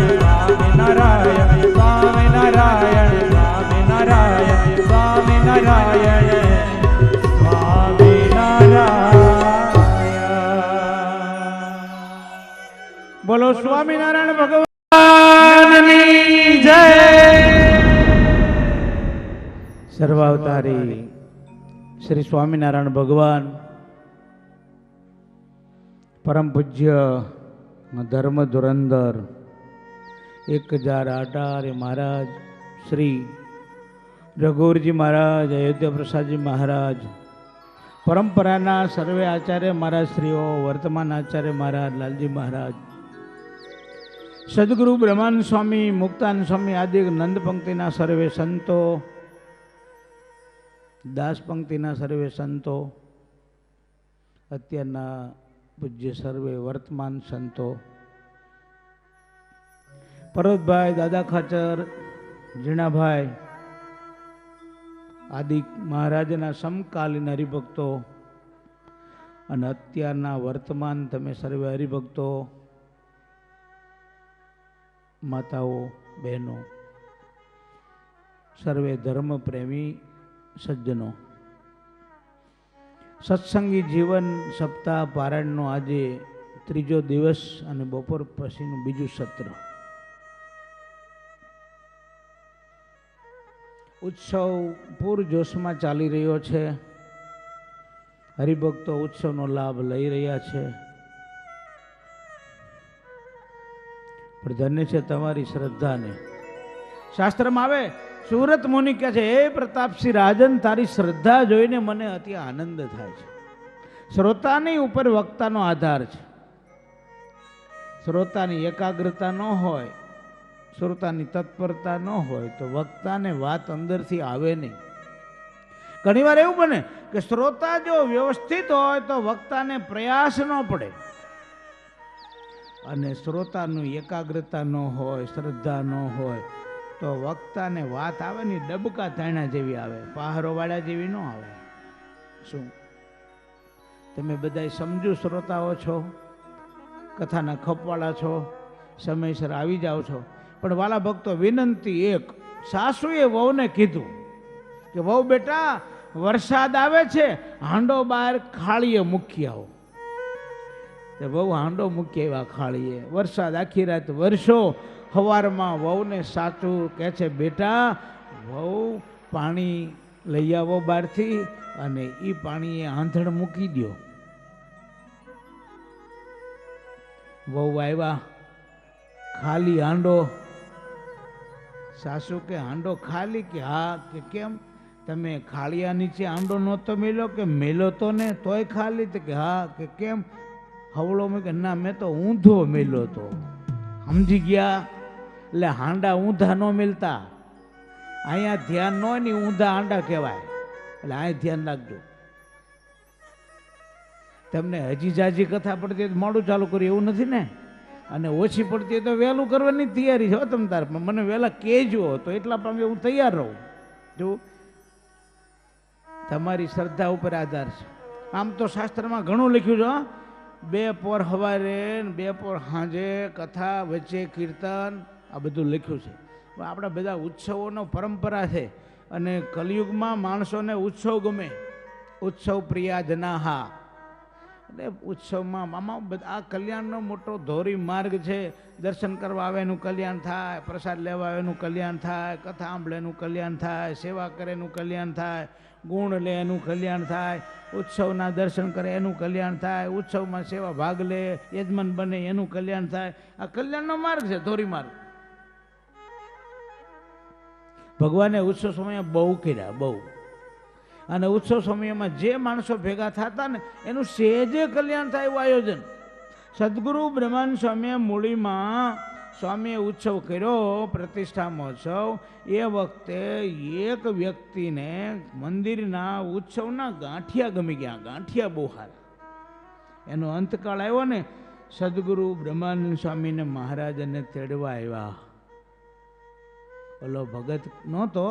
સ્વામિનારાયણ સ્વામિનારાયણ હે સ્વામિનારાયણ બોલો સ્વામિનારાયણ ભગવાનની જય. સર્વાવતારી શ્રી સ્વામિનારાયણ ભગવાન પરમ પૂજ્ય ધર્મ ધુરંધર 1018 મહારાજ શ્રી રઘુવરજી મહારાજ, અયોધ્યા પ્રસાદજી મહારાજ, પરંપરાના સર્વે આચાર્ય મહારાજ શ્રીઓ, વર્તમાન આચાર્ય મહારાજ લાલજી મહારાજ, સદગુરુ બ્રહ્માનંદ સ્વામી, મુક્તાનંદ સ્વામી આદિ નંદ પંક્તિના સર્વે સંતો, દાસ પંક્તિના સર્વે સંતો, અત્યારના પૂજ્ય સર્વે વર્તમાન સંતો, પર્વતભાઈ, દાદા ખાચર, જીણાભાઈ આદિ મહારાજના સમકાલીન હરિભક્તો અને અત્યારના વર્તમાન તમે સર્વે હરિભક્તો, માતાઓ, બહેનો, સર્વે ધર્મ પ્રેમી સજ્જનો, સત્સંગી જીવન સપ્તાહ પારાયણનો આજે ત્રીજો દિવસ અને બપોર પછીનું બીજું સત્ર. ઉત્સવ પૂરજોશમાં ચાલી રહ્યો છે. હરિભક્તો ઉત્સવનો લાભ લઈ રહ્યા છે. પણ ધન્ય છે તમારી શ્રદ્ધાને. શાસ્ત્રમાં આવે, સુરત મુનિ કહે છે, હે પ્રતાપસિંહ રાજન, તારી શ્રદ્ધા જોઈને મને અતિ આનંદ થાય છે. શ્રોતાની ઉપર વક્તાનો આધાર છે. શ્રોતાની એકાગ્રતા ન હોય, શ્રોતાની તત્પરતા ન હોય તો વક્તાને વાત અંદરથી આવે નહીં. ઘણીવાર એવું બને કે શ્રોતા જો વ્યવસ્થિત હોય તો વક્તાને પ્રયાસ ન પડે, અને શ્રોતાનું એકાગ્રતા ન હોય, શ્રદ્ધા ન હોય તો વક્તાને વાત આવે ને ડબકા તાણા જેવી આવે, પહારો વાળા જેવી ન આવે. શું તમે બધા સમજુ શ્રોતાઓ છો, કથાના ખપવાળા છો, સમયસર આવી જાઓ છો. પણ વાલા ભક્તો, વિનંતી એક, સાસુએ વહુને કીધું કે વહુ બેટા વરસાદ આવે છે, હાંડો બહાર ખાળીએ મૂકી આવો. તે વહુ હાંડો મૂકી આવ્યા ખાળીએ. વરસાદ આખી રાત વરસો. સવારમાં વહુને સાચું કહે છે, બેટા વહુ પાણી લઈ આવો બહારથી અને એ પાણીએ આંધણ મૂકી દો. વહુ આવ્યા, ખાલી હાંડો. સાસુ કે હાંડો ખાલી? કે હા. કે કેમ, તમે ખાળિયા નીચે હાંડો નહોતો મેલો? કે મેલો તો ને તોય ખાલી? તો કે હા. કે કેમ? હવળો મેં કે ના, મેં તો ઊંધો મેલો તો. સમજી ગયા? એટલે હાંડા ઊંધા ન મિલતા. અહીંયા ધ્યાન ન હોય ને ઊંધા હાંડા કહેવાય. એટલે અહીં ધ્યાન રાખજો. તમને હજી જાજી કથા પડતી હોય તો મોડું ચાલુ કર્યું એવું નથી ને, અને ઓછી પડતી હોય તો વહેલું કરવાની તૈયારી છે તમે તાર. મને વહેલા કહેજો તો એટલા પામે હું તૈયાર રહું. જો તમારી શ્રદ્ધા ઉપર આધાર છે. આમ તો શાસ્ત્રમાં ઘણું લખ્યું છે, 2 પોર સવારે 2 પોર સાંજે કથા વચ્ચે કીર્તન આ બધું લખ્યું છે. આપણા બધા ઉત્સવોનો પરંપરા છે, અને કલિયુગમાં માણસોને ઉત્સવ ગમે. ઉત્સવ પ્રિયા જનાહા, એટલે ઉત્સવમાં આમાં આ કલ્યાણનો મોટો ધોરી માર્ગ છે. દર્શન કરવા આવે એનું કલ્યાણ થાય, પ્રસાદ લેવા આવે એનું કલ્યાણ થાય, કથા સાંભળે એનું કલ્યાણ થાય, સેવા કરે એનું કલ્યાણ થાય, ગુણ લે એનું કલ્યાણ થાય, ઉત્સવના દર્શન કરે એનું કલ્યાણ થાય, ઉત્સવમાં સેવા ભાગ લે, યજમાન બને એનું કલ્યાણ થાય. આ કલ્યાણનો માર્ગ છે, ધોરી માર્ગ. ભગવાને ઉત્સવ સમય બહુ કર્યા, બહુ. અને ઉત્સવ સમયમાં જે માણસો ભેગા થતા ને એનું સહેજે કલ્યાણ થાય એવું આયોજન. સદગુરુ બ્રહ્માનંદ સ્વામીએ મૂળીમાં સ્વામીએ ઉત્સવ કર્યો, પ્રતિષ્ઠા મહોત્સવ. એ વખતે એક વ્યક્તિને મંદિરના ઉત્સવના ગાંઠિયા ગમી ગયા. ગાંઠિયા બહુ સારા. એનો અંતકાળ આવ્યો ને, સદગુરુ બ્રહ્માનંદ સ્વામીને મહારાજને તેડવા આવ્યા. ઓલો ભગત નહોતો,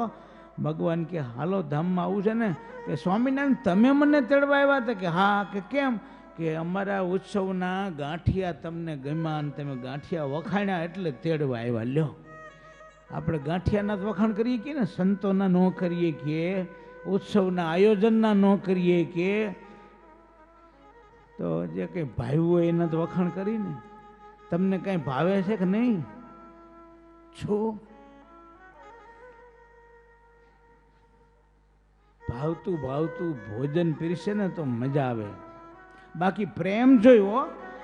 ભગવાન કે હાલો ધામમાં આવું છે ને, કે સ્વામિનારાયણ તમે મને તેડવા આવ્યા હતા? કે હા. કે કેમ? કે અમારા ઉત્સવના ગાંઠિયા તમને ગમ્યા ને તમે ગાંઠિયા વખાણ્યા એટલે તેડવા આવ્યા. લ્યો, આપણે ગાંઠિયાના જ વખાણ કરીએ કે ને, સંતોના ન કરીએ કે, ઉત્સવના આયોજનના ન કરીએ કે, તો જે કંઈ ભાવ્યું હોય એના જ વખાણ કરીને. તમને કંઈ ભાવે છે કે નહીં? છો ભાવતું ભોજન પીરસે ને તો મજા આવે. બાકી પ્રેમ જોયો,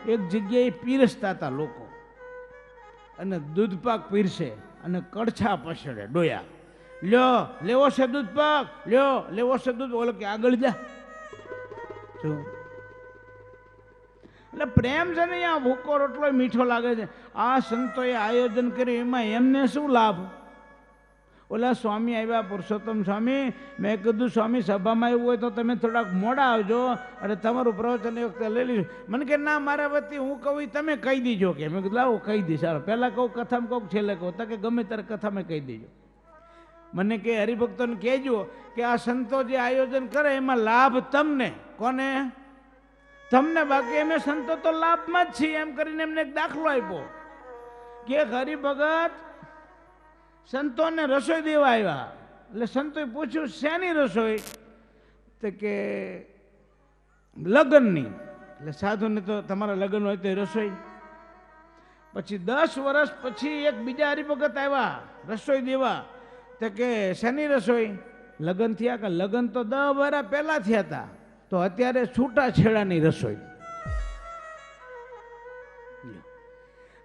એક જગ્યાએ પીરસતા હતા લોકો, અને દૂધપાક પીરસે અને કડછા પછડે ડોયા. લ્યો, લેવો છે દૂધપાક? લ્યો, લેવો છે દૂધ? ઓલો કે આગળ જા. શું એટલે પ્રેમ છે ને, આ ભૂકો રોટલો મીઠો લાગે છે. આ સંતોએ આયોજન કર્યું, એમાં એમને શું લાભ? ઓલા સ્વામી આવ્યા, પુરુષોત્તમ સ્વામી. મેં કીધું સ્વામી સભામાં એવું હોય તો તમે થોડાક મોડા આવજો અને તમારું પ્રવચન એ વખતે લઈ લીધું. મને કે ના, મારા વતી હું કહું તમે કહી દીજો. કે મેં કીધું લાવો કહી દઈશ. ચાલો, પહેલાં કહું કથામાં કહું, છેલ્લે કહું? તો કે ગમે ત્યારે કથામાં કહી દેજો. મને કે હરિભક્તોને કહેજો કે આ સંતો જે આયોજન કરે એમાં લાભ તમને. કોને? તમને. બાકી અમે સંતો તો લાભમાં જ છીએ એમ કરીને એમને એક દાખલો આપ્યો કે હરિભગત સંતોને રસોઈ દેવા આવ્યા. એટલે સંતોએ પૂછ્યું શેની રસોઈ? તો કે લગ્નની. એટલે સાધુને તો તમારા લગ્ન હોય તો રસોઈ. પછી 10 વર્ષ પછી એક બીજા હરિભગત આવ્યા રસોઈ દેવા. તો કે શેની રસોઈ? લગ્ન થયા? કે લગ્ન તો 10 વર્ષ પહેલા થયા હતા, તો અત્યારે છૂટાછેડાની રસોઈ.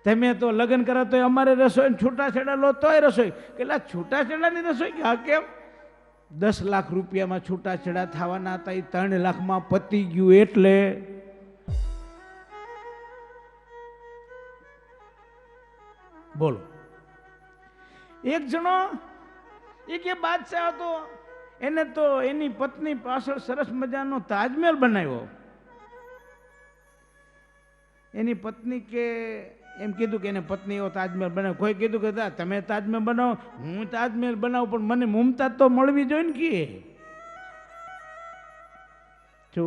તમે તો લગ્ન કરો તો અમારે રસોઈ, છૂટાછેડા લો તોય રસોઈ. કેટલા છૂટાછેડાની રસોઈ? કે હા. કેમ? 10 લાખ રૂપિયામાં છૂટાછેડા થવાના હતા, એ 3 લાખમાં પતી ગયું. એટલે બોલો. એક જણો એ કે બાદશાહ હતો, એને તો એની પત્ની પાછળ સરસ મજાનો તાજમહેલ બનાવ્યો. એની પત્ની કે એમ કીધું કે એને પત્ની એવો તાજમહેલ બનાવ્યો. કોઈ કીધું કે તમે તાજમહેલ બનાવો, હું તાજમહેલ બનાવું, પણ મને મુમતાજ તો મળવી જોઈએ ને. કે જો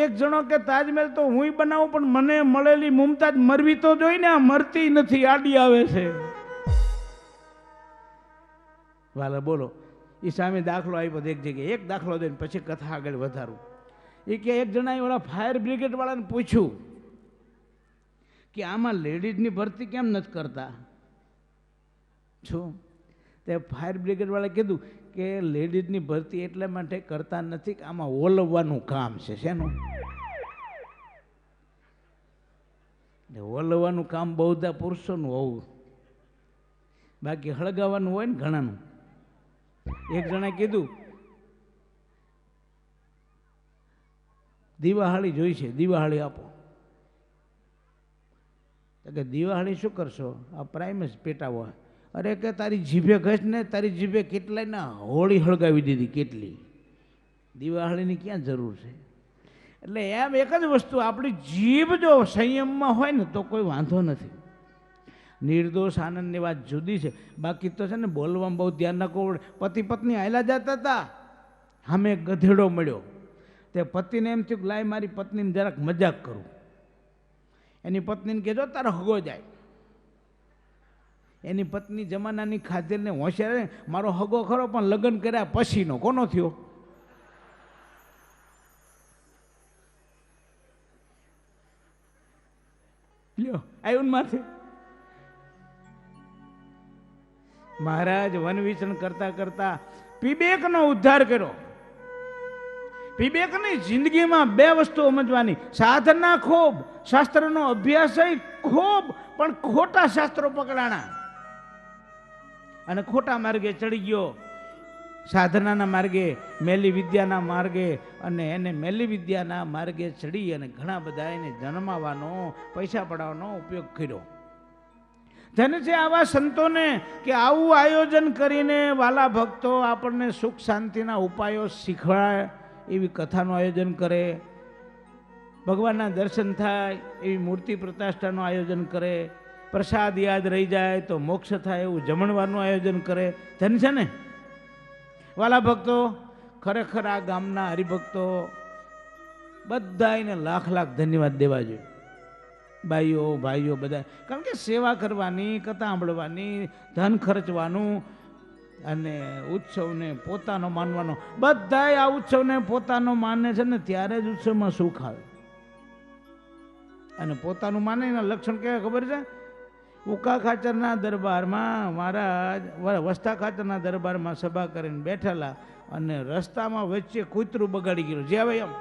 એક જણો કે તાજમહેલ તો હું બનાવું, પણ મને મળેલી મુમતાજ મરવી તો જોઈએ ને. આ મરતી નથી, આડી આવે છે. વાલા બોલો. એ સામે દાખલો આપ્યો એક જગ્યાએ. એક દાખલો દઈને પછી કથા આગળ વધારું. એ કે એક જણાએ ઓલા ફાયર બ્રિગેડ વાળાને પૂછ્યું કે આમાં લેડીઝની ભરતી કેમ નથી કરતા? શું? તે ફાયર બ્રિગેડ વાળા કીધું કે લેડીઝની ભરતી એટલા માટે કરતા નથી કે આમાં ઓલવવાનું કામ છે. શેનું? ઓલવવાનું કામ બહુધા પુરુષોનું હોવું, બાકી હળગાવાનું હોય ને ઘણાનું. એક જણા કીધું દિવાહાળી જોઈ છે, દિવાહાળી આપો. તો કે દિવાળી શું કરશો? આ પ્રાઇમસ પેટાવો. અરે કે તારી જીભે ઘસ ને, તારી જીભે કેટલાય ના હોળી હળગાવી દીધી કેટલી. દિવાળીની ક્યાં જરૂર છે? એટલે એમ એક જ વસ્તુ, આપણી જીભ જો સંયમમાં હોય ને તો કોઈ વાંધો નથી. નિર્દોષ આનંદની વાત જુદી છે. બાકી તો છે ને બોલવામાં બહુ ધ્યાન રાખવું પડે. પતિ પત્ની હાલ્યા જતા હતા, સામે એક ગધેડો મળ્યો. તે પતિને એમ થયું કે લાય મારી પત્નીને જરાક મજાક કરું. એની પત્નીને કહેજો તારો હગો જાય. એની પત્ની જમાનાની ખાતરને હોશિયાર, મારો હગો ખરો પણ લગ્ન કર્યા પછીનો. કોનો થયો? લ્યો આવ્યું માથે. મહારાજ વનવિચરણ કરતા કરતા પીબેકનો ઉદ્ધાર કર્યો. પીબેકની જિંદગીમાં બે વસ્તુ સમજવાની, સાધના ખૂબ, શાસ્ત્રનો અભ્યાસ ખૂબ, પણ ખોટા શાસ્ત્રો પકડાણા અને ખોટા માર્ગે ચડી ગયો. સાધનાના માર્ગે, મેલી વિદ્યાના માર્ગે, અને એને મેલી વિદ્યાના માર્ગે ચડી અને ઘણા બધા એને જન્માવાનો, પૈસા પડાવવાનો ઉપયોગ કર્યો. જેને છે આવા સંતોને કે આવું આયોજન કરીને વાલા ભક્તો આપણને સુખ શાંતિના ઉપાયો શીખવાય એવી કથાનું આયોજન કરે, ભગવાનના દર્શન થાય એવી મૂર્તિ પ્રતિષ્ઠાનું આયોજન કરે, પ્રસાદ યાદ રહી જાય તો મોક્ષ થાય એવું જમણવારનું આયોજન કરે. ધન છે ને વાલા ભક્તો, ખરેખર આ ગામના હરિભક્તો બધાને લાખ લાખ ધન્યવાદ દેવા જોઈએ. ભાઈઓ ભાઈઓ બધા, કારણ કે સેવા કરવાની, કથા સાંભળવાની, ધન ખર્ચવાનું અને ઉત્સવને પોતાનો માનવાનો, બધાય આ ઉત્સવને પોતાનો માને છે ને ત્યારે જ ઉત્સવમાં સુખ આવે. અને પોતાનું માને એના લક્ષણ કેવા ખબર છે? ઉકા ખાચરના દરબારમાં મહારાજ વસ્તા ખાચરના દરબારમાં સભા કરીને બેઠેલા અને રસ્તામાં વચ્ચે કૂતરું બગાડી ગયું. જે હવે એમ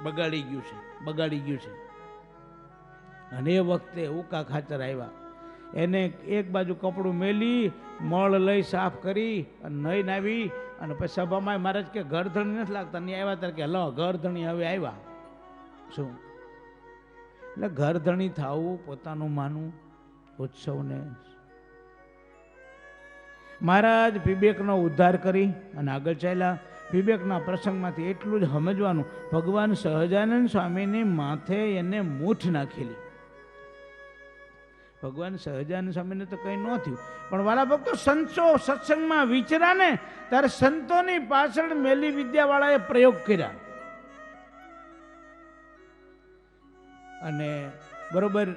બગાડી ગયું છે, બગાડી ગયું છે. અને એ વખતે ઉકા ખાચર આવ્યા, એને એક બાજુ કપડું મેલી, મળ લઈ સાફ કરી અને નહીં નાવી અને પછી સભામાં મહારાજ કે ઘરધણી નથી લાગતા, નહીં આવ્યા ત્યારે કે લો ઘરધણી હવે આવ્યા. શું એટલે ઘરધણી થવું, પોતાનું માનવું, ઉત્સવને. મહારાજ પીબેકનો ઉદ્ધાર કરી અને આગળ ચાલ્યા. પીબેકના પ્રસંગમાંથી એટલું જ સમજવાનું, ભગવાન સહજાનંદ સ્વામીની માથે એને મૂઠ નાખેલી. ભગવાન સહજાનંદ સ્વામીને તો કંઈ ન થયું, પણ વાલા ભક્તો સંતો સત્સંગમાં વિચરા ને ત્યારે સંતોની પાછળ મેલી વિદ્યાવાળાએ પ્રયોગ કર્યા. અને બરોબર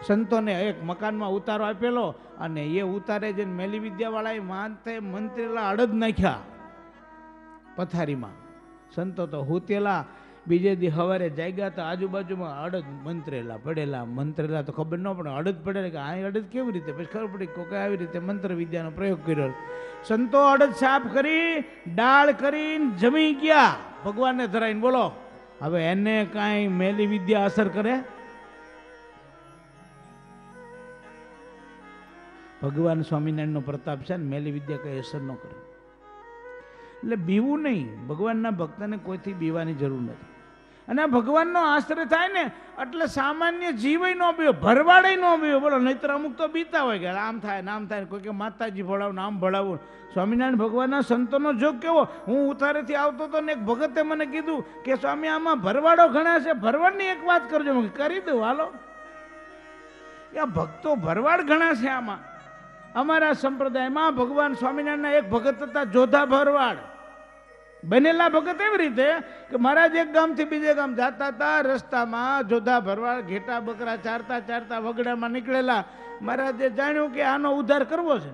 સંતોને એક મકાનમાં ઉતારો આપેલો અને એ ઉતારે જઈને મેલી વિદ્યાવાળાએ માથે મંત્રેલા અડદ નાખ્યા પથારીમાં. સંતો તો હુતેલા, બીજે દી સવારે જાગ્યા તો આજુબાજુમાં અડદ મંત્રેલા પડેલા. મંત્રેલા તો ખબર ન પડે, અડદ પડેલા કે આ અડદ કેવી રીતે? પછી ખબર પડી કે આવી રીતે મંત્ર વિદ્યાનો પ્રયોગ કર્યો. સંતો અડદ સાફ કરી, ડાળ કરીને જમી ગયા ભગવાનને ધરાઈને. બોલો હવે એને કાંઈ મેલી વિદ્યા અસર કરે? ભગવાન સ્વામિનારાયણનો પ્રતાપ છે ને, મેલી વિદ્યા કઈ અસર ન કરે. એટલે બીવું નહીં, ભગવાનના ભક્તને કોઈથી બીવાની જરૂર નથી. અને ભગવાનનો આશ્રય થાય ને એટલે સામાન્ય જીવય ન બીવે, ભરવાડે ન બીવે. બોલો નહીતર અમુક તો બીતા હોય કે આમ થાય નામ થાય, કોઈ કે માતાજી ભણાવું નામ ભણાવું. સ્વામિનારાયણ ભગવાનના સંતોનો જોગ કેવો! હું ઉતારેથી આવતો હતો ને એક ભગતે મને કીધું કે સ્વામી આમાં ભરવાડો ઘણા છે, ભરવાડની એક વાત કરજો. મેં કરી દઉં હાલો. આ ભક્તો ભરવાડ ઘણા છે આમાં. અમારા સંપ્રદાયમાં ભગવાન સ્વામિનારાયણના એક ભગત હતા જોધા ભરવાડ. બનેલા ભગત એવી રીતે કે મહારાજ એક ગામથી બીજે ગામ જતા હતા, રસ્તામાં જોધા ભરવાડ ઘેટા બકરા ચારતા ચારતા વગડામાં નીકળેલા. મહારાજે જાણ્યું કે આનો ઉદ્ધાર કરવો છે.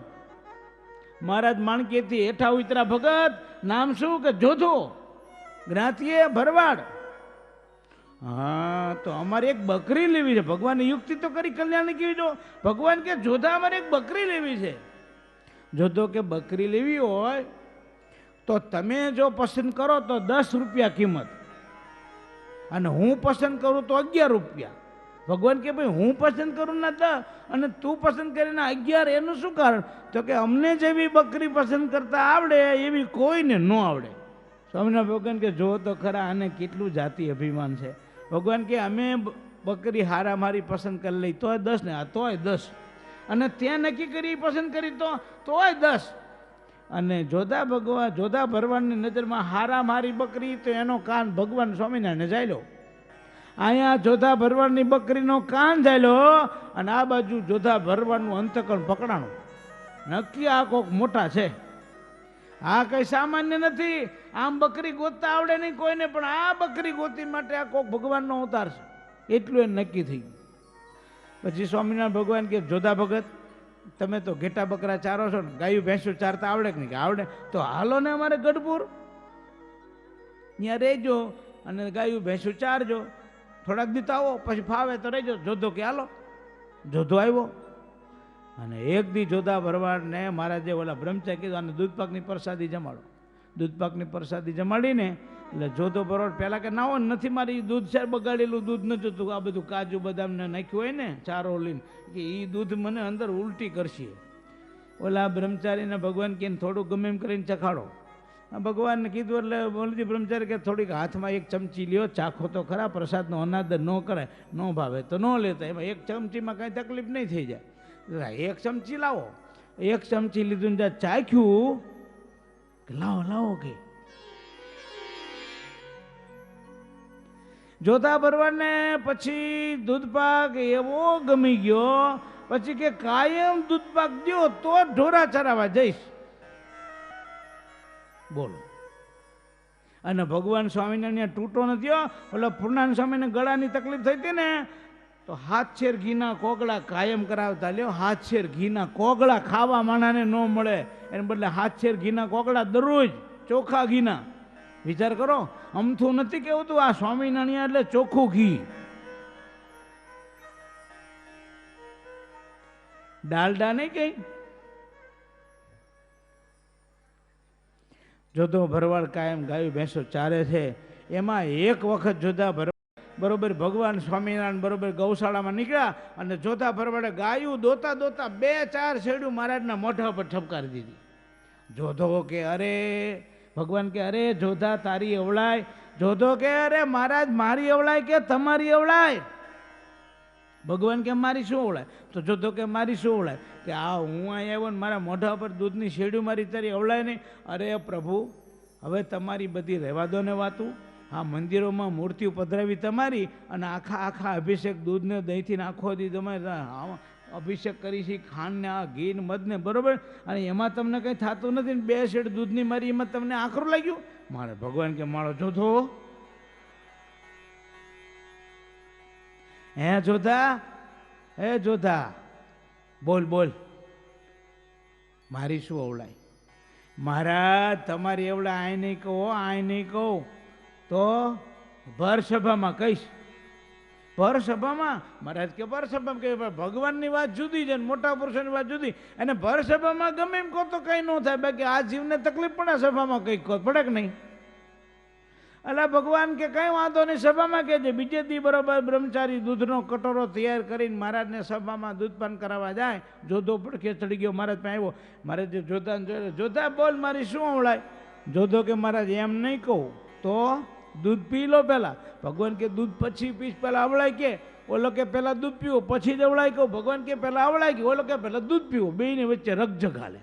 મહારાજ માણકીથી હેઠા ઉતરા. ભગત નામ શું? કે જોધો. જ્ઞાતિએ ભરવાડ. હા તો અમારે એક બકરી લેવી છે. ભગવાનની યુક્તિ તો કરી, કલ્યાણ કેવી જો. ભગવાન કે જોધા અમારે એક બકરી લેવી છે. જોધો કે બકરી લેવી હોય તો તમે જો પસંદ કરો તો 10 રૂપિયા કિંમત, અને હું પસંદ કરું તો 11 રૂપિયા. ભગવાન કે ભાઈ હું પસંદ કરું ના 10 અને તું પસંદ કરીને 11, એનું શું કારણ? તો કે અમને જેવી બકરી પસંદ કરતા આવડે એવી કોઈને ન આવડે. સ્વામિનારાયણ ભગવાન કે જો તો ખરા આને કેટલું જાતિ અભિમાન છે. ભગવાન કે અમે બકરી હારા મારી પસંદ કરી લઈ તોય 10 ને આ તોય 10, અને ત્યાં નક્કી કરી પસંદ કરી તોય 10. અને જોધા ભરવાડની નજરમાં હારા મારી બકરી તો એનો કાન ભગવાન સ્વામિનારાયણ જાયલો. અહીંયા જોધા ભરવાડની બકરીનો કાન જાયલો અને આ બાજુ જોધા ભરવાડનું અંતકરણ પકડાણું. નક્કી આ કોક મોટા છે, આ કઈ સામાન્ય નથી. આમ બકરી ગોતતા આવડે નહીં કોઈને, પણ આ બકરી ગોતી માટે આ કોક ભગવાનનો અવતાર છે, એટલું એ નક્કી થઈ ગયું. પછી સ્વામિનારાયણ ભગવાન કે જોધા ભગત તમે તો ઘેટા બકરા ચારો છો ને, ગાયું ભેંસું ચારતા આવડે કે નહીં? કે આવડે. તો હાલો ને અમારે ગઢપુર, ત્યાં રહેજો અને ગાયું ભેંસું ચારજો, થોડાક દી તો આવો, પછી ફાવે તો રહેજો. જોધો કે હાલો. જોધો આવ્યો અને એક દી જોધા ભરવાડને મહારાજે ઓલા બ્રહ્મચારી કીધું આને દૂધપાકની પ્રસાદી જમાડો. દૂધપાકની પ્રસાદી જમાડીને એટલે જોધો ભરવાડ પહેલાં કે ના હોય નથી, મારી દૂધ છે બગાડેલું દૂધ ન જોતું, આ બધું કાજુ બદામને નાખ્યું હોય ને ચારો લઈને, કે એ દૂધ મને અંદર ઉલટી કરશે. ઓલા બ્રહ્મચારીને ભગવાન કે થોડું ગમે એમ કરીને ચખાડો. ભગવાનને કીધું એટલે બોલજી બ્રહ્મચારી કે થોડીક હાથમાં એક ચમચી લ્યો, ચાખો તો ખરા, પ્રસાદનો અનાદર ન કરાય, ન ભાવે તો ન લેતા, એમાં એક ચમચીમાં કાંઈ તકલીફ નહીં થઈ જાય. એક ચમચી લાવો. એક ચમચી લીધું ને જ્યાં ચાખ્યું કે લાવો લાવો કે જોધા ભરવાડને પછી દૂધપાક એવો ગમી ગયો, પછી કે કાયમ દૂધપાક દો તો ઢોરા ચરાવવા જઈશ. બોલો. અને ભગવાન સ્વામિનારાયણ તૂટો નથી. ઓલા પૂર્ણાનંદ સ્વામીને ગળાની તકલીફ થઈ હતી ને, તો 7 શેર ઘીના કોગળા કાયમ કરાવતા. લ્યો 7 શેર ઘીના કોગળા ખાવા માણાને ન મળે, એને બદલે 7 શેર ઘીના કોગળા દરરોજ ચોખ્ખા ઘીના. વિચાર કરો, અમથું નથી કેવું, આ સ્વામિનારાયણ એટલે ચોખ્ખું ઘી. ડાલડા નહીં કઈ. જોધો ભરવાડ કાયમ ગાયું ભેંસો ચારે છે. એમાં એક વખત જોધા ભરવાડ બરોબર ભગવાન સ્વામિનારાયણ બરોબર ગૌશાળામાં નીકળ્યા અને જોધા ભરવાડે ગાયું દોતા દોતા 2-4 શેરડું મહારાજના મોઢા પર ઠપકારી દીધી. જોધો કે અરે ભગવાન કે અરે જોધા તારી અવળાય. જોધો કે અરે મહારાજ મારી અવળાય કે તમારી અવળાય? ભગવાન કે મારી શું અવળાય? તો જોધો કે મારી શું અવળાય? કે આ હું અહીંયા આવ્યો ને મારા મોઢા પર દૂધની શેરડું મારી તારી અવળાય નહીં? અરે પ્રભુ હવે તમારી બધી રહેવા દો ને વાતું. આ મંદિરોમાં મૂર્તિઓ પધરાવી તમારી, અને આખા અભિષેક દૂધને દહીંથી આખો દી તમે અભિષેક કરી છે, ખાંડને આ ઘી ને મધને બરોબર, અને એમાં તમને કંઈ થતું નથી. 2 શેર દૂધની મારી એમાં તમને આખરું લાગ્યું? મારે ભગવાન કે મારો જોધો, હે જોધા, હે જોધા, બોલ બોલ મારી શું અવળાય? મહારાજ તમારી એવડા આય નહીં કહો, આય નહીં કહું તો ભર સભામાં કહીશ. ભર સભામાં? મહારાજ કે ભર સભામાં કે ભગવાનની વાત જુદી છે, મોટા પુરુષોની વાત જુદી. અને ભર સભામાં ગમે એમ કહો તો કંઈ ન થાય, બાકી આ જીવને તકલીફ પડે સભામાં કંઈક પડે કે નહીં? એટલે ભગવાન કે કંઈ વાંધો નહીં, સભામાં કહેજે. બીજે દી બરોબર બ્રહ્મચારી દૂધનો કટોરો તૈયાર કરીને મહારાજને સભામાં દૂધપાન કરાવવા જાય. જોધો પડખે ચડી ગયો, મહારાજ પાસે આવ્યો. મહારાજ જોધાને જોયો, જોધા બોલ મારી શું અવળાય? જોધો કે મહારાજ એમ નહીં કહું તો દૂધ પી લો પહેલા. ભગવાન કે દૂધ પછી પીશ, પહેલા અવળાય કે? ઓલો કે પહેલા દૂધ પીવો પછી જ અવળાય કહું. ભગવાન કે પહેલા અવળાય કે? ઓલો કે પહેલા દૂધ પીવો. બેયની વચ્ચે રકઝક હાલે.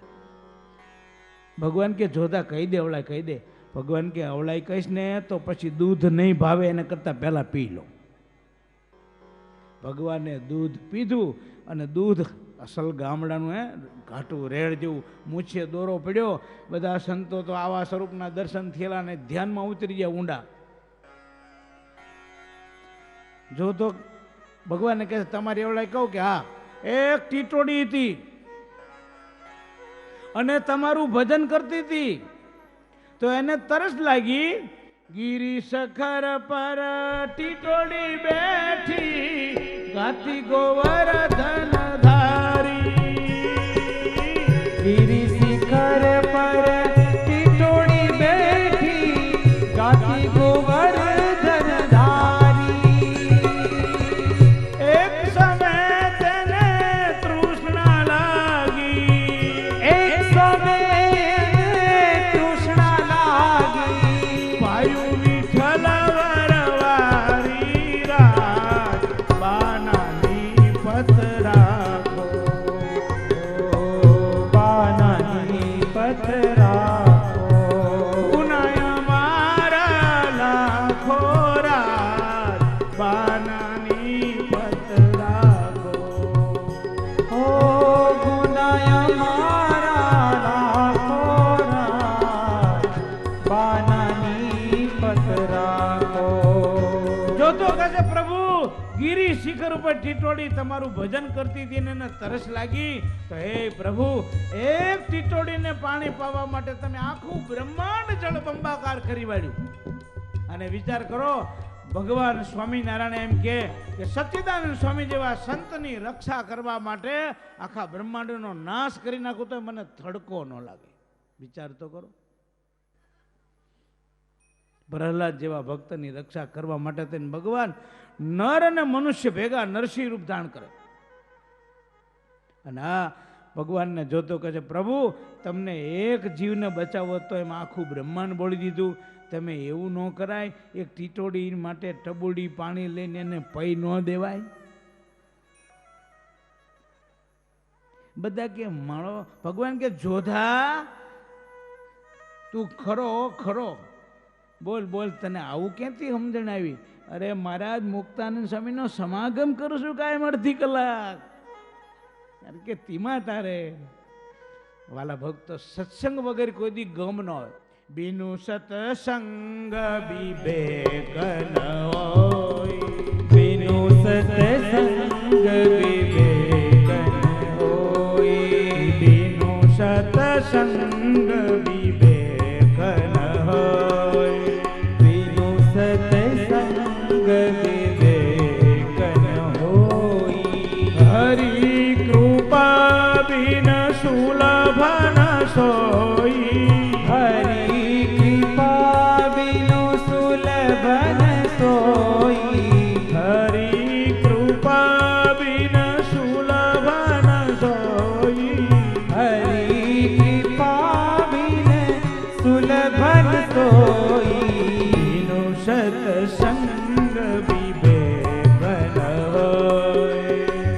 ભગવાન કે જોધા કહી દે અવળાય કહી દે. ભગવાન કે અવળાઈ કહીશ ને તો પછી દૂધ નહીં ભાવે, એને કરતાં પહેલાં પી લો. ભગવાને દૂધ પીધું અને દૂધ અસલ ગામડાનું ઘાટું રેડ જેવું મૂછે દોરો પડ્યો. બધા સંતો તો આવા સ્વરૂપના દર્શન થયેલા ને ધ્યાનમાં ઉતરી ગયા ઊંડા. જો તો ભગવાનને કહે તમારી અવળાઈ કહું કે હા, એક ટીટોડી હતી અને તમારું ભજન કરતી હતી, તો એને તરસ લાગી. ગિરી શખર પર ટીટોડી બેઠી, ગાતી ગોવર્ધન ધારી. ગિરી શિખર પર ટીટોડી બેઠી, ગાતી ગોવર્ધન ધારી. એક સમય તેને તૃષ્ણા લાગી, એક સમય વિઠ્ઠલ વરવારી રાજ પથરાકો ગુનાય મારા લાખો રાત બાનાની પતરાકો ઓ ગુનાય મારા લાખો રાત બાનાની પથરાકો જોતો કહે પ્રભુ ગિરી શિખર ઉપર ટીટોડી તમારું ભજન કરતી હતી ને એને તરસ લાગી તો હે પ્રભુ એક ટીટોડીને પાણી પાવા માટે તમે આખું બ્રહ્માંડ જળબંબાકાર કરી વાળ્યું અને વિચાર કરો ભગવાન સ્વામિનારાયણ એમ કે સચ્ચિદાનંદ સ્વામી જેવા સંતની રક્ષા કરવા માટે આખા બ્રહ્માંડનો નાશ કરી નાખું તો મને થડકો ન લાગે. વિચાર તો કરો. પ્રહલાદ જેવા ભક્તની રક્ષા કરવા માટે તેને ભગવાન નર અને મનુષ્ય ભેગા નરસિંહ રૂપ ધારણ કરે. અને આ ભગવાનને જોતો કહે છે પ્રભુ તમને એક જીવને બચાવો તો એમ આખું બ્રહ્માંડ બોલી દીધું. તમે એવું ન કરાય એક ટીટોડી માટે ટબુડી પાણી લઈને એને પૈ ન દેવાય. બધા કે માળો ભગવાન કે જોધા તું ખરો ખરો બોલ બોલ તને આવું ક્યાંથી સમજણ આવી? અરે મહારાજ મુક્તાનંદ સ્વામીનો સમાગમ કરું છું કાયમ અડધી કલાક. કે તીમા તારે વાલા ભક્તો સત્સંગ વગર કોઈ દી ગમ ન હોય. બિનુ સત્સંગ વિવેક ન હોય, બિનુ સત્સંગ વિવેક ન હોય, બિનુ સત્સંગ વિવેક ન હોય, બિનુ સત્સંગ વિવેક ન હોય. હરી કૃપા બિન સુલભ ન સોઈ, હરી કૃપા બિનુ સુલભ ન સોઈ, હરી કૃપા બિન સુલભ ન સોઈ, હરી કૃપા બિન સુલભ ન સોઈ. બિનુ સત્સંગ વિવેક ન હોય,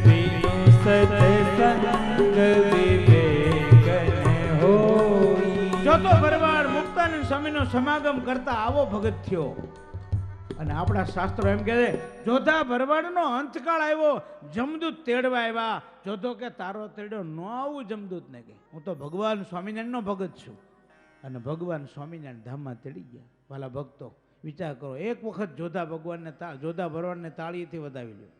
બિનુ સત્સંગ વિવેક ન હોય. જોતો ભરવાડ મુક્તાનંદ સ્વામીનો સમાગમ કરતા આવો ભગત થયો. અને આપણા શાસ્ત્રો એમ કહે છે જોધા ભરવાડનો અંતકાળ આવ્યો, જમદૂત તેડવા આવ્યા. જોધો કે તારો તેડો ન આવું જમદૂત ને કે હું તો ભગવાન સ્વામિનારાયણનો ભગત છું. અને ભગવાન સ્વામિનારાયણ ધામમાં તેડી ગયા. વાલા ભક્તો વિચાર કરો, એક વખત જોધા ભગવાનને જોધા ભરવાડને તાળીથી વધાવી લ્યો.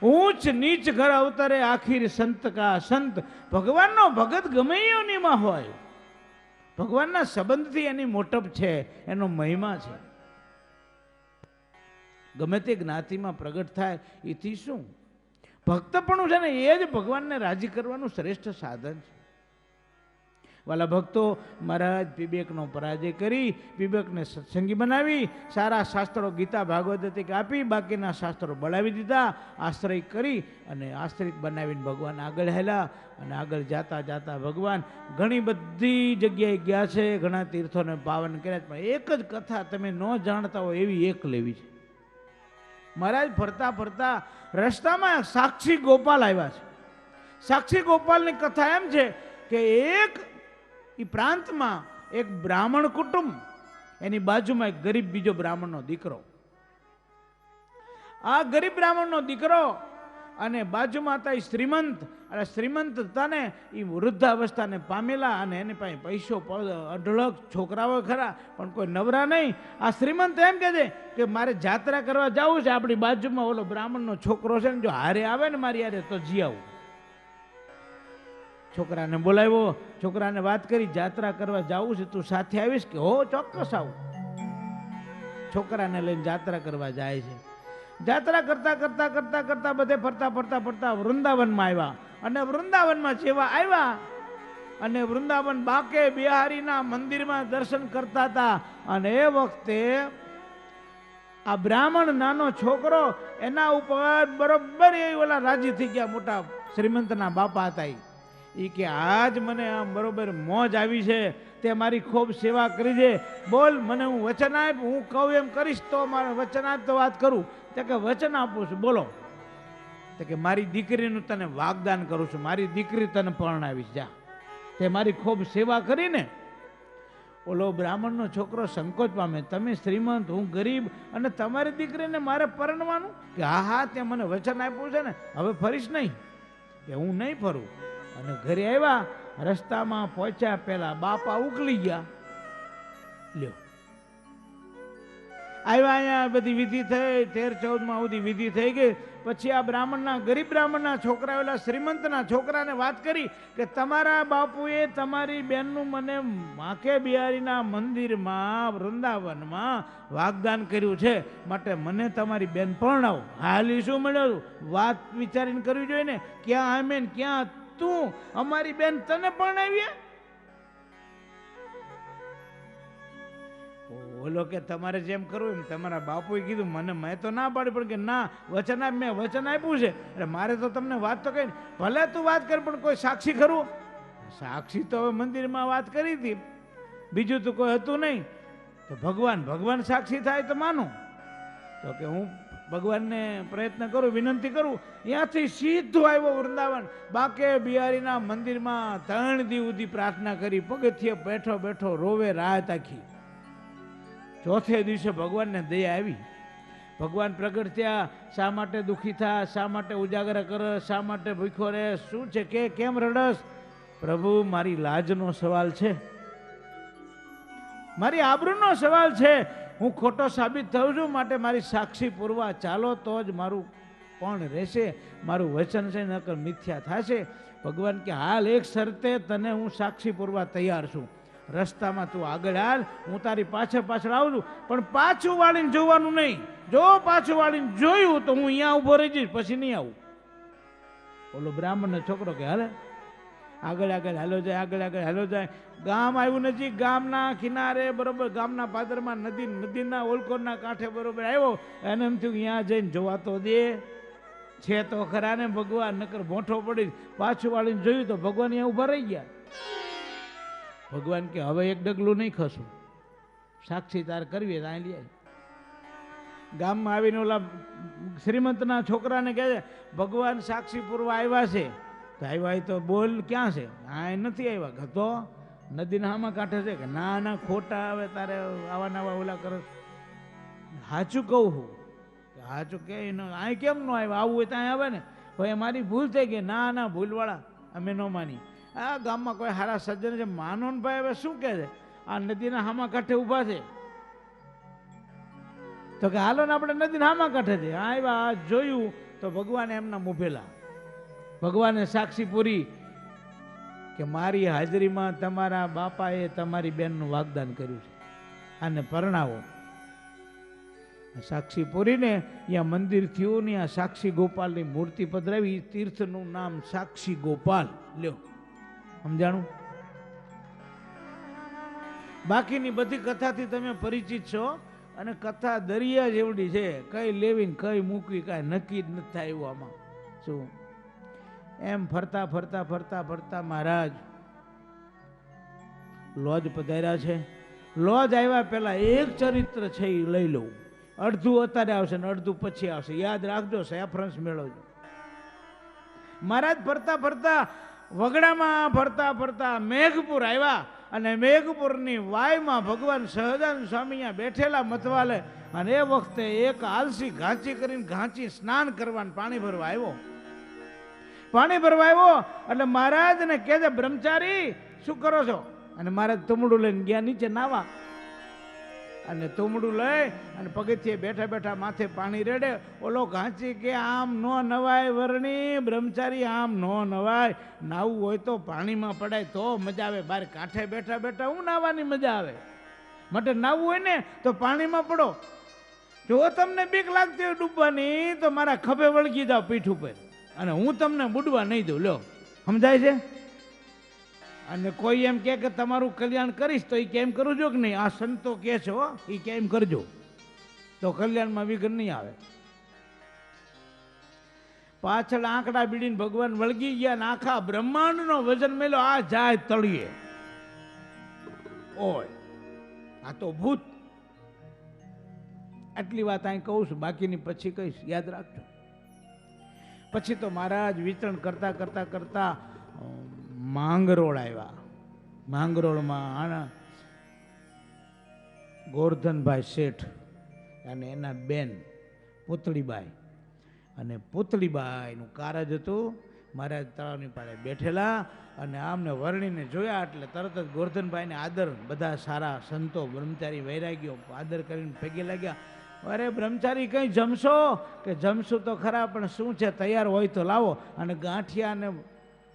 ઊંચ નીચ ઘર અવતરે આખીર સંત કા સંત. ભગવાનનો ભગત ગમે એનીમાં હોય, ભગવાનના સંબંધથી એની મોટપ છે, એનો મહિમા છે. ગમે તે જ્ઞાતિમાં પ્રગટ થાય એથી શું ભક્તપણું છે ને એ જ ભગવાનને રાજી કરવાનું શ્રેષ્ઠ સાધન છે. વાલા ભક્તો મહારાજ વિવેકનો પરાજય કરી વિવેકને સત્સંગી બનાવી, સારા શાસ્ત્રો ગીતા ભાગવત આપી, બાકીના શાસ્ત્રો બળાવી દીધા, આશ્રય કરી અને આશ્રિત બનાવીને ભગવાન આગળ હેલા. અને આગળ જાતા જાતા ભગવાન ઘણી બધી જગ્યાએ ગયા છે, ઘણા તીર્થોને પાવન કર્યા, પણ એક જ કથા તમે ન જાણતા હોય એવી એક લેવી છે. મહારાજ ફરતા ફરતા રસ્તામાં સાક્ષી ગોપાલ આવ્યા છે. સાક્ષી ગોપાલની કથા એમ છે કે એક એ પ્રાંતમાં એક બ્રાહ્મણ કુટુંબ, એની બાજુમાં એક ગરીબ બીજો બ્રાહ્મણનો દીકરો. આ ગરીબ બ્રાહ્મણનો દીકરો અને બાજુમાં હતા એ શ્રીમંત. અને શ્રીમંત હતા ને એ વૃદ્ધાવસ્થાને પામેલા અને એની પાસે પૈસો અઢળક છોકરાઓ ખરા પણ કોઈ નવરા નહીં. આ શ્રીમંત એમ કહે છે કે મારે જાત્રા કરવા જવું છે, આપણી બાજુમાં ઓલો બ્રાહ્મણનો છોકરો છે ને જો હારે આવે ને મારી હારે તો જી આવું. છોકરાને બોલાવ્યો, છોકરાને વાત કરી જાત્રા કરવા જવું છે, તું સાથે આવીશ કે હો ચોક્કસ આવું. છોકરાને લઈને જાત્રા કરવા જાય છે. જાત્રા કરતા કરતા કરતા કરતા બધે ફરતા ફરતા ફરતા વૃંદાવનમાં આવ્યા. અને વૃંદાવનમાં જેવા આવ્યા અને વૃંદાવન બાકે બિહારીના મંદિરમાં દર્શન કરતા હતા. અને એ વખતે આ બ્રાહ્મણ નાનો છોકરો એના ઉપર બરોબર એ ઓલા રાજી થઈ ગયા. મોટા શ્રીમંતના બાપા હતા એ કે આજ મને આમ બરોબર મોજ આવી છે, તે મારી ખૂબ સેવા કરી છે, બોલ મને હું વચન આપ, હું કહું એમ કરીશ તો મારે વચન આપ તો વાત કરું. તે કે વચન આપું છું બોલો. તો કે મારી દીકરીનું તને વાગદાન કરું છું, મારી દીકરી તને પરણાવીશ, જા. તે મારી ખૂબ સેવા કરીને ઓલો બ્રાહ્મણનો છોકરો સંકોચ પામે, તમે શ્રીમંત, હું ગરીબ, અને તમારી દીકરીને મારે પરણવાનું? કે હા હા, તે મને વચન આપ્યું છે ને, હવે ફરીશ નહીં. કે હું નહીં ફરું. અને ઘરે આવ્યા, રસ્તામાં પહોંચ્યા પહેલા બાપા ઉકલી ગયા. લ્યો, આવ્યા અહીંયા બધી વિધિ થઈ, 13-14 સુધી વિધિ થઈ ગઈ. પછી આ બ્રાહ્મણના, ગરીબ બ્રાહ્મણના છોકરા ઓલા શ્રીમંતના છોકરાને વાત કરી કે તમારા બાપુએ તમારી બેનનું મને માખે બિહારીના મંદિરમાં વૃંદાવનમાં વાગદાન કર્યું છે, માટે મને તમારી બેન પરણાવો. હાલી શું મળ્યું? વાત વિચારીને કરવી જોઈએ ને. ક્યાં આમે ને ક્યાં તું? અમારી બેન તને પરણાવીએ? બોલો કે તમારે જેમ કરવું એમ. તમારા બાપુએ કીધું, મને મેં તો ના પાડી, પણ કે ના, વચન આપ, મેં વચન આપ્યું છે, એટલે મારે તો તમને વાત તો કઈ, ભલે તું વાત કર, પણ કોઈ સાક્ષી ખરું? સાક્ષી તો હવે મંદિરમાં વાત કરી હતી, બીજું તો કોઈ હતું નહીં. તો ભગવાન સાક્ષી થાય તો માનું. તો કે હું ભગવાનને પ્રયત્ન કરું, વિનંતી કરું. ત્યાંથી સીધો આવ્યો વૃંદાવન, બાકે બિહારીના મંદિરમાં 3 દી સુધી પ્રાર્થના કરી, પગથિયે બેઠો બેઠો રોવે રાત આખી. ચોથે દિવસે ભગવાનને દયા આવી. ભગવાન પ્રગટ થયા. શા માટે દુઃખી થા? શા માટે ઉજાગર કર? શા માટે ભૂખ્યો રહે? શું છે કે કેમ રડસ? પ્રભુ, મારી લાજનો સવાલ છે, મારી આબરૂનો સવાલ છે. હું ખોટો સાબિત થઉં છું, માટે મારી સાક્ષી પૂરવા ચાલો, તો જ મારું પણ રહેશે, મારું વચન છે નકર મિથ્યા થશે. ભગવાન કે હાલ, એક શરતે તને હું સાક્ષી પૂરવા તૈયાર છું. રસ્તામાં તું આગળ હાલ, હું તારી પાછળ આવું છું, પણ પાછું વાળીને જોવાનું નહીં. જો પાછું વાળીને જોયું તો હું અહીંયા ઉભો રહી જઈશ, પછી નહીં આવું. ઓલો બ્રાહ્મણનો છોકરો કે હાલે, આગળ હાલો જાય, આગળ હાલો જાય. ગામ આવ્યું નજીક, ગામના કિનારે બરોબર, ગામના પાદરમાં નદીના ઓલકોરના કાંઠે બરોબર આવ્યો. એને એમ થયું અહીંયા જઈને જોવા તો દે, છે તો ખરા ને ભગવાન, નકર મોઠો પડી. પાછું વાળીને જોયું તો ભગવાન અહીંયા ઉભા રહી ગયા. ભગવાન કે હવે એક ડગલું નહીં ખસું, સાક્ષી તાર કરવી તો અહીં લઈ. ગામમાં આવીને ઓલા શ્રીમંતના છોકરાને કહે છે, ભગવાન સાક્ષી પૂરવા આવ્યા છે. તો આવ્યા તો બોલ, ક્યાં છે? હા, નથી આવ્યા. તો નદીના હામાં કાંઠે છે. કે ના ના, ખોટા, હવે તારે આવા નવા ઓલા કરો. સાચું કહું છું. સાચું કે અહીં કેમ ન આવ્યા? આવું હોય ત્યાં આવે ને. ભાઈ મારી ભૂલ થઈ ગઈ. ના ના, ભૂલવાળા અમે ન માની. આ ગામમાં કોઈ સારા સજ્જન છે, માનો ને ભાઈ. હવે શું કહે છે? આ નદીના હામા કાંઠે ઊભા છે. તો કે હાલો ને આપણે નદીના હામા કાંઠે છે. આવ્યા, જોયું તો ભગવાને એમના મુભેલા. ભગવાને સાક્ષી પૂરી કે મારી હાજરીમાં તમારા બાપાએ તમારી બેનનું વાગદાન કર્યું છે, આને પરણાવો. સાક્ષી પૂરીને અહીંયા મંદિર થયું ને, આ સાક્ષી ગોપાલની મૂર્તિ પધરાવી. તીર્થનું નામ સાક્ષી ગોપાલ. લ્યો, સમજાણું? બાકીની બધી કથાથી તમે પરિચિત છો, અને કથા દરિયા જેવડી છે, કઈ લેવીને કઈ મૂકવી કાંઈ નક્કી જ નથી થાય એવું આમાં. શું એમ ફરતા ફરતા ફરતા ફરતા મહારાજ લોજ પધાર્યા છે. લોજ આવ્યા પહેલા એક ચરિત્ર છે એ લઈ લઉં. અડધું અત્યારે આવશે ને અડધું પછી આવશે. યાદ રાખજો, સેફરન્સ મેળવજો. મહારાજ ફરતા ફરતા વગડામાં ફરતા ફરતા મેઘપુર આવ્યા, અને મેઘપુરની વાયમાં ભગવાન સહજાનંદ સ્વામી અહીંયા બેઠેલા મથવાલે. અને એ વખતે એક આલસી ઘાંચી કરીને ઘાંચી સ્નાન કરવાનું પાણી ભરવા આવ્યો. પાણી ભરવા આવ્યો એટલે મહારાજને કહે છે, બ્રહ્મચારી શું કરો છો? અને મહારાજ તુમડું લઈને ગયા નીચે નાવા. અને તુમડું લઈ અને પગથિયે બેઠા બેઠા માથે પાણી રેડે. ઓલો ઘાંચી કે આમ નો નવાય વરણી, બ્રહ્મચારી આમ નો નવાય. નાવું હોય તો પાણીમાં પડાય તો મજા આવે, બહાર કાંઠે બેઠા બેઠા હું નાવાની મજા આવે? માટે નાવું હોય ને તો પાણીમાં પડો. જો તમને બીક લાગતી હોય ડૂબવાની તો મારા ખભે વળગી જાઓ પીઠ ઉપર, અને હું તમને બુડવા નહીં દઉં. લો, સમજાય છે? અને કોઈ એમ કે તમારું કલ્યાણ કરીશ તો એ કેમ કરું છો કે નહીં? આ સંતો કે છો એ કેમ કરજો, તો કલ્યાણમાં વિઘ્ન નહીં આવે. પાછળ આંકડા બીડીને ભગવાન વળગી ગયા ને આખા બ્રહ્માંડનો વજન મેલો આ જાય તળિયે. ઓય, આ તો ભૂત. આટલી વાત અહીં કહું છું, બાકીની પછી કહીશ, યાદ રાખજો. પછી તો મહારાજ વિચરણ કરતા કરતા કરતા માંગરોળ આવ્યા. માંગરોળમાં ગોરધનભાઈ શેઠ અને એના બેન પુતળીબાઈ, અને પુતળીબાઈનું કારજ હતું. મહારાજ તળાવની પાળે બેઠેલા અને આમને વર્ણીને જોયા એટલે તરત જ ગોરધનભાઈને આદર, બધા સારા સંતો બ્રહ્મચારી વૈરાગ્યો આદર કરીને પગે લાગ્યા. અરે બ્રહ્મચારી કંઈ જમશો? કે જમશું તો ખરા, પણ શું છે, તૈયાર હોય તો લાવો. અને ગાંઠિયા અને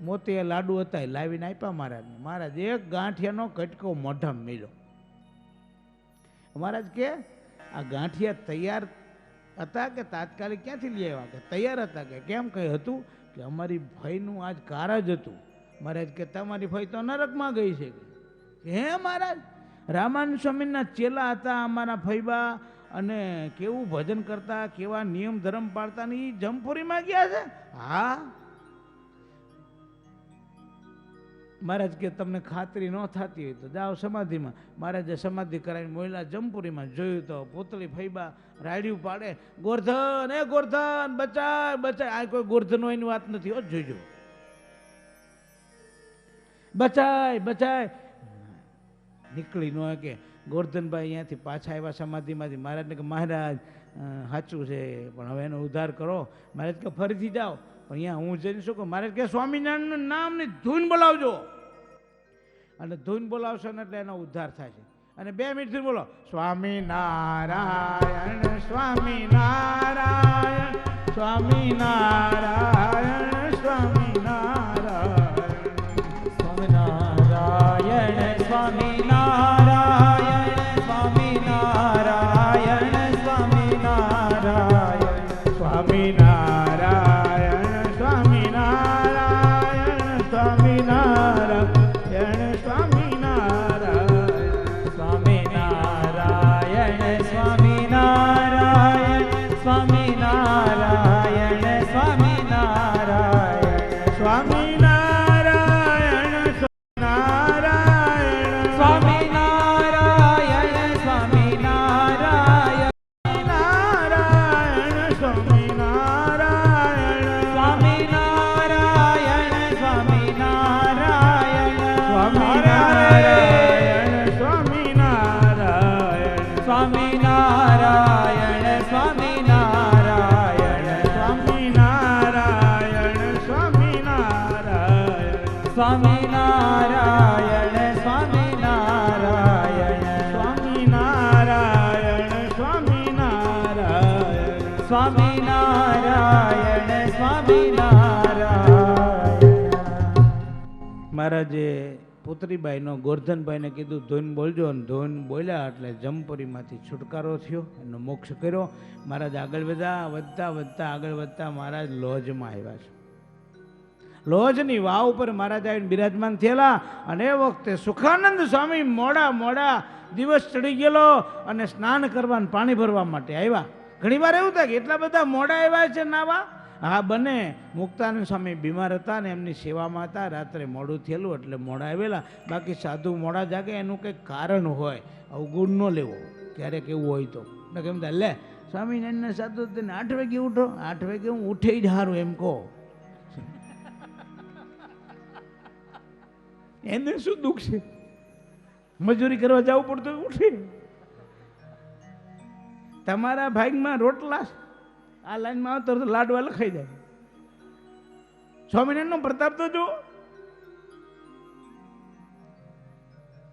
મોતી લાડુ હતા એ લાવીને આપ્યા મહારાજને. મહારાજ એક ગાંઠિયાનો કટકો મોઢામાં મેલ્યો. મહારાજ કે આ ગાંઠિયા તૈયાર હતા કે તાત્કાલિક ક્યાંથી લઈ આવ્યા? કે તૈયાર હતા. કે કેમ કંઈ હતું? કે અમારી ભાઈનું આજ કારજ હતું. મહારાજ કે તમારી ભાઈ તો નરકમાં ગઈ છે. કે હે મહારાજ, રામાનંદ સ્વામીના ચેલા હતા અમારા ફઈબા, અને કેવું ભજન કરતા, કેવા નિયમ ધર્મ પાળતા, ને એ જમપુરીમાં ગયા છે. હા મહારાજ કે તમને ખાતરી ન થતી હોય તો જાઓ સમાધિમાં. મહારાજે સમાધિ કરાવીને મોયલા જમપુરીમાં જોયું તો પોતળી ફઈબા રાડ્યું પાડે, ગોરધન એ ગોરધન બચાય બચાય. આ કોઈ ગોરધન હોય એની વાત નથી હો, જોજો. બચાય બચાય નીકળી ન કે ગોરધનભાઈ અહીંયાથી પાછા આવ્યા સમાધિમાંથી. મહારાજને કે મહારાજ સાચું છે, પણ હવે એનો ઉદ્ધાર કરો. મહારાજ કે ફરીથી જાઓ. પણ અહીંયા હું જઈને શું કહું? મહારાજ કે સ્વામિનારાયણનું નામની ધૂન બોલાવજો. અને ધૂન બોલાવશો ને એટલે એનો ઉદ્ધાર થાય છે. અને 2 મિનિટથી બોલો સ્વામિનારાયણ સ્વામિનારાયણ સ્વામિનારાયણ સ્વામિનારાયણ સ્વામિનારાયણ સ્વામિનારાયણ સ્વામિનારાયણ સ્વામિનારાયણ સ્વામિનારાયણ સ્વામિનારાયણ સ્વામિનારાયણ સ્વામિનારાયણ સ્વામિનારાયણ સ્વામિનારાયણ સ્વામિનારાયણ સ્વામિનારાયણ સ્વામિનારાયણ. મહારાજે પુત્રીબાઈનો ગોરધનભાઈને કીધું ધૂન બોલજો, અને ધૂન બોલ્યા એટલે જમપુરીમાંથી છુટકારો થયો, એનો મોક્ષ કર્યો. મહારાજ આગળ વધ્યા, વધતા વધતા આગળ વધતા મહારાજ લોજમાં આવ્યા છે. લોજની વાવ ઉપર મહારાજ આવીને બિરાજમાન થયેલા. અને એ વખતે સુખાનંદ સ્વામી મોડા દિવસ ચડી ગયેલો અને સ્નાન કરવા પાણી ભરવા માટે આવ્યા. ઘણી વાર એવું થાય કે એટલા બધા મોડા આવ્યા છે નાવા. હા બને, મુક્તાનંદ સ્વામી બીમાર હતા ને એમની સેવામાં હતા, રાત્રે મોડું થયેલું એટલે મોડા આવેલા. બાકી સાધુ મોડા જાગે એનું કંઈક કારણ હોય, અવગુણ ન લેવો ક્યારેક એવું હોય તો. કેમ થાય લે સ્વામિનારાયણના સાધુ તેને 8 વાગે ઉઠો, 8 વાગે હું ઉઠે જ હારું એમ કહો. એને શું દુઃખ છે? મજૂરી કરવા જવું પડતું ઉઠે. તમારા ભાગમાં રોટલા આ લાઈનમાં આવતો તો લાડવા લખાઈ જાય. સ્વામિનારાયણનો પ્રતાપ તો જો,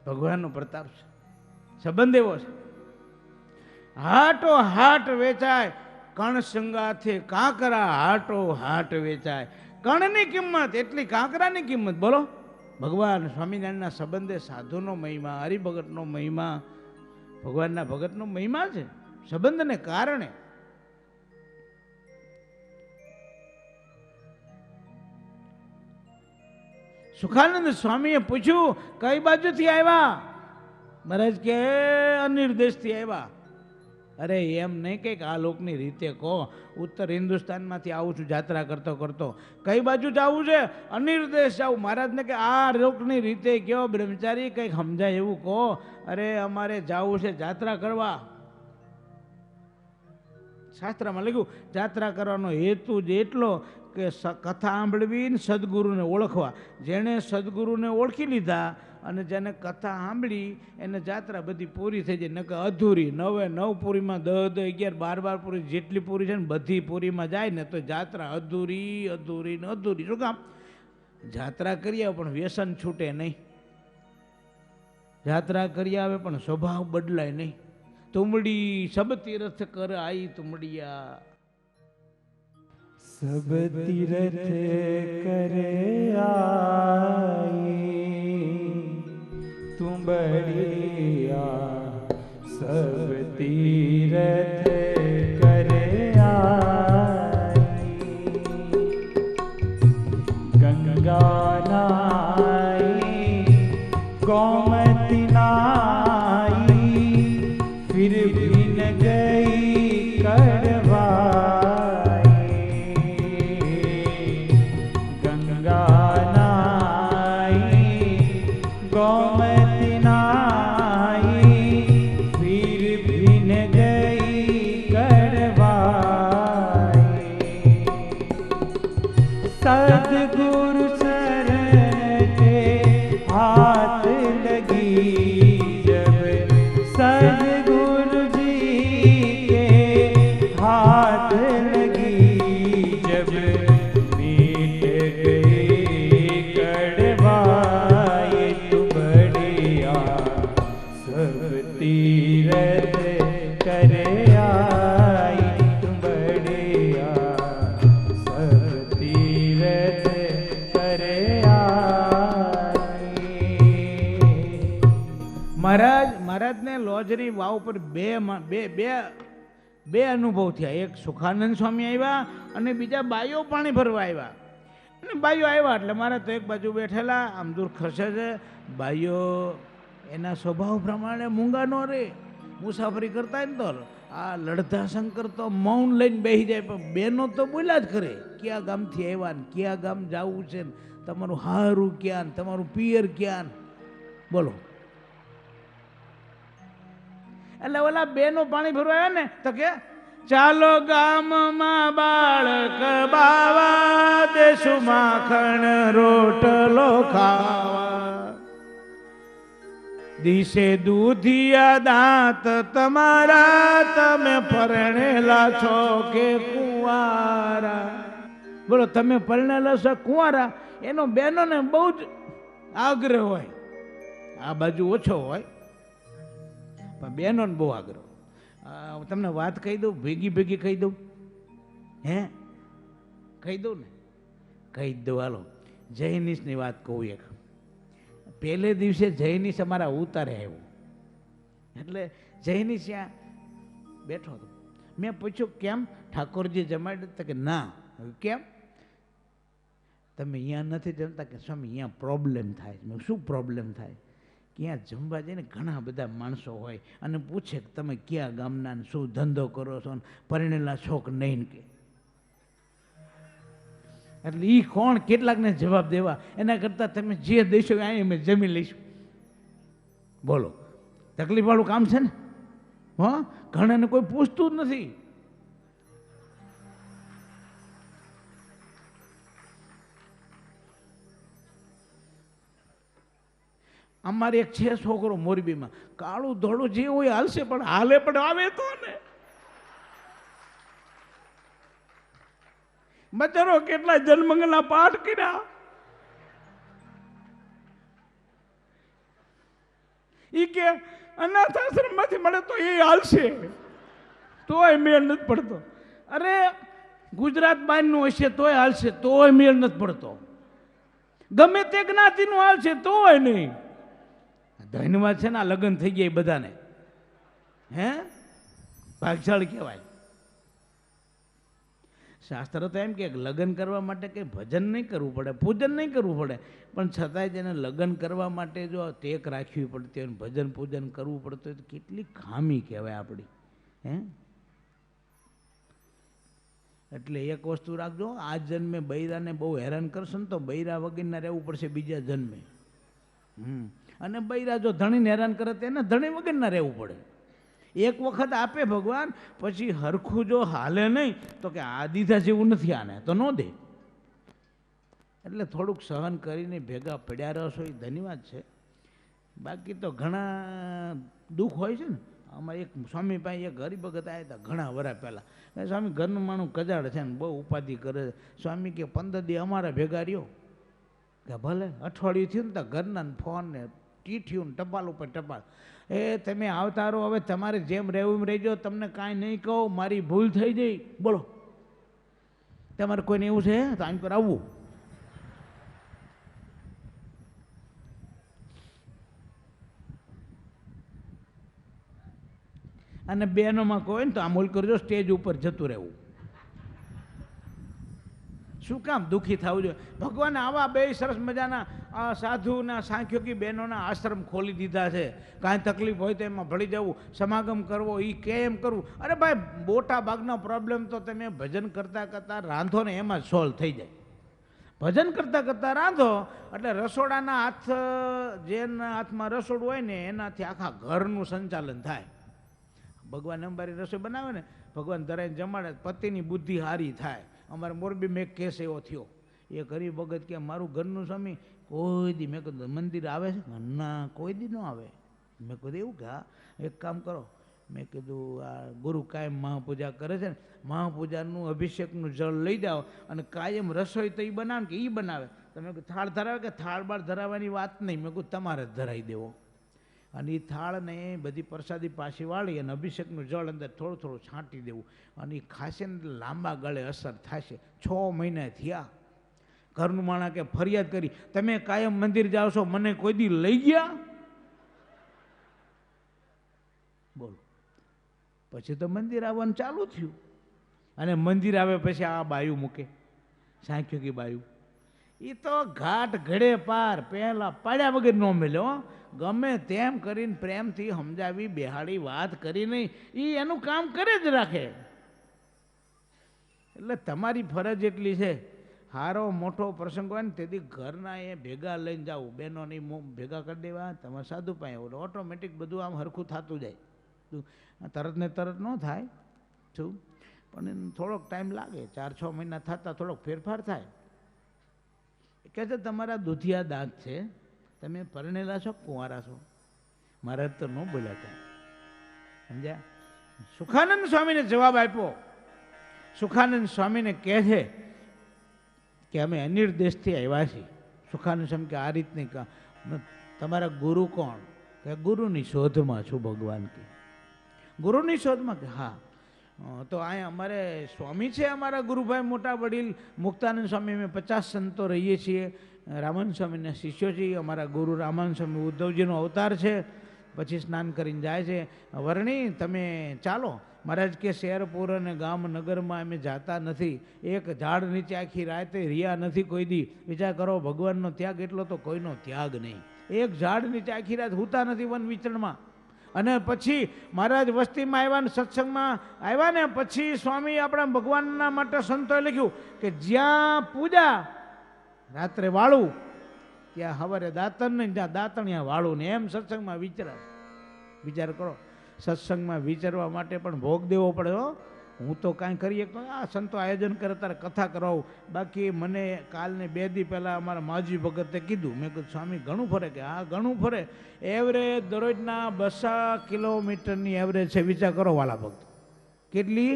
ભગવાનનો પ્રતાપ છે. સંબંધ એવો છે, હાટો હાટ વેચાય કણ સંગાથે કાંકરા, હાટો હાટ વેચાય. કણની કિંમત એટલી કાંકરાની કિંમત. બોલો, ભગવાન સ્વામિનારાયણના સંબંધે સાધુનો મહિમા, હરિભગતનો મહિમા, ભગવાનના ભગતનો મહિમા છે. સંબંધને કારણે સુખાનંદ સ્વામીએ પૂછ્યું કઈ બાજુથી આવ્યા? મહારાજ કે અનિર્દેશથી આવ્યા. અરે એમ નહીં કંઈક આ લોકની રીતે કહો, ઉત્તર હિન્દુસ્તાનમાંથી આવું છું જાત્રા કરતો કરતો. કઈ બાજુ જવું છે? અનિર્દેશ જાવું. મહારાજને કે આ લોકની રીતે કયો બ્રહ્મચારી, કંઈક સમજાય એવું કહો. અરે અમારે જવું છે જાત્રા કરવા. શાસ્ત્રમાં લખ્યું જાત્રા કરવાનો હેતુ જ એટલો કે કથા સાંભળવી ને સદગુરુને ઓળખવા. જેણે સદગુરુને ઓળખી લીધા અને જેને કથા સાંભળી એને જાત્રા બધી પૂરી થઈ જાય. નકર અધૂરી 9 પૂરીમાં 10 11 12 પૂરી જેટલી પૂરી છે ને બધી પૂરીમાં જાય ને તો જાત્રા અધૂરી અધૂરી ને અધૂરી. શું કામ? જાત્રા કરી આવે પણ વ્યસન છૂટે નહીં, જાત્રા કરી આવે પણ સ્વભાવ બદલાય નહીં. તુમડી સબ તીર્થ કર આઈ તુમડિયા. सब तीरथ करे आई तुमड़िया, सब तीरथ करे आई गंगा नाई गोमती नाई फिर भी न गई कड़वाई गंगा नाई गोमती नाई फिर भी न गई कड़वाई सदगुरु शरण के हाथ लगी जब सदगुरु जी के हाथ लगी जब मीट गई कड़वाई तुमड़िया, सब तीरथ करे आई तुमड़िया, सब तीरथ करे आई. મહારાજને લોજરી વાવ પર બે અનુભવ થયા. એક સુખાનંદ સ્વામી આવ્યા અને બીજા બાઈઓ પાણી ભરવા આવ્યા. અને બાઈઓ આવ્યા એટલે મારે તો એક બાજુ બેઠેલા આમ દૂર ખસે છે. બાઈઓ એના સ્વભાવ પ્રમાણે મૂંગા નો રે, મુસાફરી કરતા ને તો આ લડધા શંકર તો મૌન લઈને બેસી જાય, પણ બેનો તો બોલ્યા જ કરે. કયા ગામથી આવ્યા ને કયા ગામ જવું છે ને તમારું હારું ક્યાં ને તમારું પિયર ક્યાં બોલો. એટલે ઓલા બેનો પાણી ભરવા આવ્યા ને તો કે ચાલો ગામમાં બાળક બાવા દેશું માખણ રોટલો ખાવા, દિશે દૂધિયા દાંત તમારા તમે પરણેલા છો કે કુંવારા. બોલો તમે પરણેલા છો કુંવારા, એનો બેનોને બહુ જ આગ્રહ હોય. આ બાજુ ઓછો હોય પણ બેનોને બહુ આગ્રહ. તમને વાત કહી દઉં, ભેગી કહી દઉં. હે કહી દઉં ને, કહી દઉં. હાલો જૈનિશની વાત કહું. એક પહેલે દિવસે જૈનિશ અમારા ઉતારે આવ્યો. એટલે જૈનિશ ત્યાં બેઠો હતો. મેં પૂછ્યું કેમ ઠાકોરજી જમાડ્યું? તો કે ના. કેમ? તમે અહીંયા નથી જમતા? કે સ્વામી અહીંયા પ્રોબ્લેમ થાય. મેં શું પ્રોબ્લેમ થાય? કે અહીંયા જમવા જઈને ઘણા બધા માણસો હોય અને પૂછે કે તમે કયા ગામના ને શું ધંધો કરો છો ને પરણેલા છો કે નહીં કે. એટલે એ કોણ કેટલાકને જવાબ દેવા, એના કરતાં તમે જે દેશો અહીં અમે જમી લઈશું. બોલો તકલીફવાળું કામ છે ને. હા, ઘણાને કોઈ પૂછતું જ નથી. અમારે એક છે છોકરો મોરબીમાં, કાળું ધોળું જે હોય હાલશે પણ હાલે પણ આવે તો ને. બચારો કેટલા જન્મના પાઠ કર્યા. ઈ કે અનાથ આશ્રમ માંથી મળે તો એ હાલશે, તોય મેળ નથી પડતો. અરે ગુજરાત બહારનું હશે તોય હાલશે, તોય મેળ નથી પડતો. ગમે તે જ્ઞાતિનું હાલશે તોય નહીં. ધન્યવાદ છે ને આ લગ્ન થઈ ગયા બધાને. હે ભાગશાળી કહેવાય. શાસ્ત્ર તો એમ કે લગ્ન કરવા માટે કંઈ ભજન નહીં કરવું પડે, પૂજન નહીં કરવું પડે, પણ છતાંય તેને લગ્ન કરવા માટે જો ટેક રાખવી પડતી હોય, ભજન પૂજન કરવું પડતું હોય તો કેટલી ખામી કહેવાય આપણી. હે એટલે એક વસ્તુ રાખજો, આ જન્મે બૈરાને બહુ હેરાન કરશો ને તો બૈરા વગરના રહેવું પડશે બીજા જન્મે. અને બૈરા જો ધણીને હેરાન કરે તો એને ધણી વગરના રહેવું પડે. એક વખત આપે ભગવાન, પછી હરખું જો હાલે નહીં તો કે આ દીધા જેવું નથી આને તો ન દે. એટલે થોડુંક સહન કરીને ભેગા પડ્યા રહો છો એ ધન્યવાદ છે. બાકી તો ઘણા દુઃખ હોય છે ને. આમાં એક સ્વામી પાસે એક હરિભગત આવ્યા હતા ઘણા વર્ષ પહેલાં. સ્વામી ઘરનું માણું કજાડ છે ને બહુ ઉપાધિ કરે છે. સ્વામી કે 15 દી અમારા ભેગા રહ્યો કે ભલે. અઠવાડિયું થયું ને તો ઘરના ફોન ને ટીઠ્યું ને ટપાલ ઉપર ટપાલ. એ તમે આવતા રહો, હવે તમારે જેમ રહેવું એમ રહેજો, તમને કાંઈ નહીં કહું, મારી ભૂલ થઈ જઈ. બોલો તમારે કોઈને એવું છે તો આમ પર આવવું. અને બહેનોમાં કોઈ ને તો આમ ઓલ કરજો, સ્ટેજ ઉપર જતું રહેવું. શું કામ દુઃખી થવું જોઈએ? ભગવાને આવા બે સરસ મજાના સાધુના સાંખ્યોકી બહેનોના આશ્રમ ખોલી દીધા છે. કાંઈ તકલીફ હોય તો એમાં ભળી જવું, સમાગમ કરવો, એ કેમ કરવું. અરે ભાઈ, મોટા ભાગનો પ્રોબ્લેમ તો તમે ભજન કરતાં કરતાં રાંધો ને એમાં જ સોલ્વ થઈ જાય. ભજન કરતાં કરતાં રાંધો એટલે રસોડાના હાથ, જેના હાથમાં રસોડું હોય ને એનાથી આખા ઘરનું સંચાલન થાય. ભગવાન અંબારી રસોઈ બનાવે ને, ભગવાન ધરાઈને જમાડે, પતિની બુદ્ધિ હારી થાય. અમારે મોરબીમાં એક કેસ એવો થયો. એ ગરીબ ભગત કે મારું ઘરનું સ્વામી કોઈ દી, મેં કીધું મંદિર આવે છે? ના કોઈ દી ન આવે. મેં કીધું એવું કે હા, એક કામ કરો. મેં કીધું આ ગુરુ કાયમ મહાપૂજા કરે છે ને, મહાપૂજાનું અભિષેકનું જળ લઈ જાઓ અને કાયમ રસોઈ તો એ બનાવે કે એ બનાવે. તમે થાળ ધરાવે કે થાળ બાળ ધરાવવાની વાત નહીં. મેં કીધું તમારે જ ધરાવી દેવો. અને એ થાળને બધી પ્રસાદી પાછી વાળી અને અભિષેકનું જળ અંદર થોડું થોડું છાંટી દેવું. અને એ ખાશે ને લાંબા ગાળે અસર થશે. 6 મહિના થયા. ઘરનું માણા કે ફરિયાદ કરી, તમે કાયમ મંદિર જાઓ છો, મને કોઈ દી લઈ ગયા? બોલો. પછી તો મંદિર આવવાનું ચાલુ થયું. અને મંદિર આવે પછી આ બાયું મૂકે, સાંખ્યોકી બાયું. એ તો ઘાટ ઘડે પાર, પહેલા પાડ્યા વગર ન મળ્યો. ગમે તેમ કરીને પ્રેમથી સમજાવી બેહાડી વાત કરી નહીં, એ એનું કામ કરે જ રાખે. એટલે તમારી ફરજ એટલી છે, સારો મોટો પ્રસંગ હોય ને તેથી ઘરના એ ભેગા લઈને જાવું, બહેનોની ભેગા કરી દેવા, તમારે સાધુ પાસે ઓટોમેટિક બધું આમ હરખું થતું જાય. તરત ને તરત ન થાય શું, પણ એને થોડોક ટાઈમ લાગે. 4-6 મહિના થતાં થોડોક ફેરફાર થાય. કહે છે તમારા દૂધિયા દાંત છે, તમે પરણેલા છો કુંવારા છો? મહારાજ તો ન બોલ્યા હતા, સમજ્યા? સુખાનંદ સ્વામીને જવાબ આપ્યો. સુખાનંદ સ્વામીને કહે છે કે અમે અનિર દેશથી આવ્યા છીએ. સુખાનંદ સ્વામી કે આ રીતની તમારા ગુરુ કોણ? કે ગુરુની શોધમાં છું ભગવાન. કે ગુરુની શોધમાં? કે હા. તો અહીંયા અમારે સ્વામી છે, અમારા ગુરુભાઈ મોટા વડીલ મુક્તાનંદ સ્વામી. અમે 50 સંતો રહીએ છીએ, રામાનંદ સ્વામીના શિષ્યો છીએ. અમારા ગુરુ રામાનંદ સ્વામી ઉદ્ધવજીનો અવતાર છે. પછી સ્નાન કરીને જાય છે. વર્ણી તમે ચાલો. મહારાજ કે શહેરપુર અને ગામ નગરમાં અમે જાતા નથી. એક ઝાડ નીચે આખી રાતે રિયા નથી કોઈ દી. વિચાર કરો, ભગવાનનો ત્યાગ એટલો તો કોઈનો ત્યાગ નહીં. એક ઝાડ નીચે આખી રાત હુતા નથી વન વિચરણમાં. અને પછી મહારાજ વસ્તીમાં આવ્યા ને સત્સંગમાં આવ્યા ને પછી સ્વામી આપણા ભગવાનના માટે સંતોએ લખ્યું કે જ્યાં પૂજા રાત્રે વાળું, ત્યાં સવારે દાંતણ ને, જ્યાં દાંતણ ત્યાં વાળું ને, એમ સત્સંગમાં વિચાર. વિચાર કરો, સત્સંગમાં વિચારવા માટે પણ ભોગ દેવો પડે. હો, હું તો કાંઈ કરીએ આ સંતો આયોજન કરે ત્યારે કથા કરાવું. બાકી મને કાલને 2 દી પહેલાં અમારા માજી ભગતે કીધું. મેં કીધું સ્વામી ઘણું ફરે? કે હા ઘણું ફરે. એવરેજ દરરોજના 200 કિલોમીટરની એવરેજ છે. વિચાર કરો વાલા ભક્ત, કેટલી?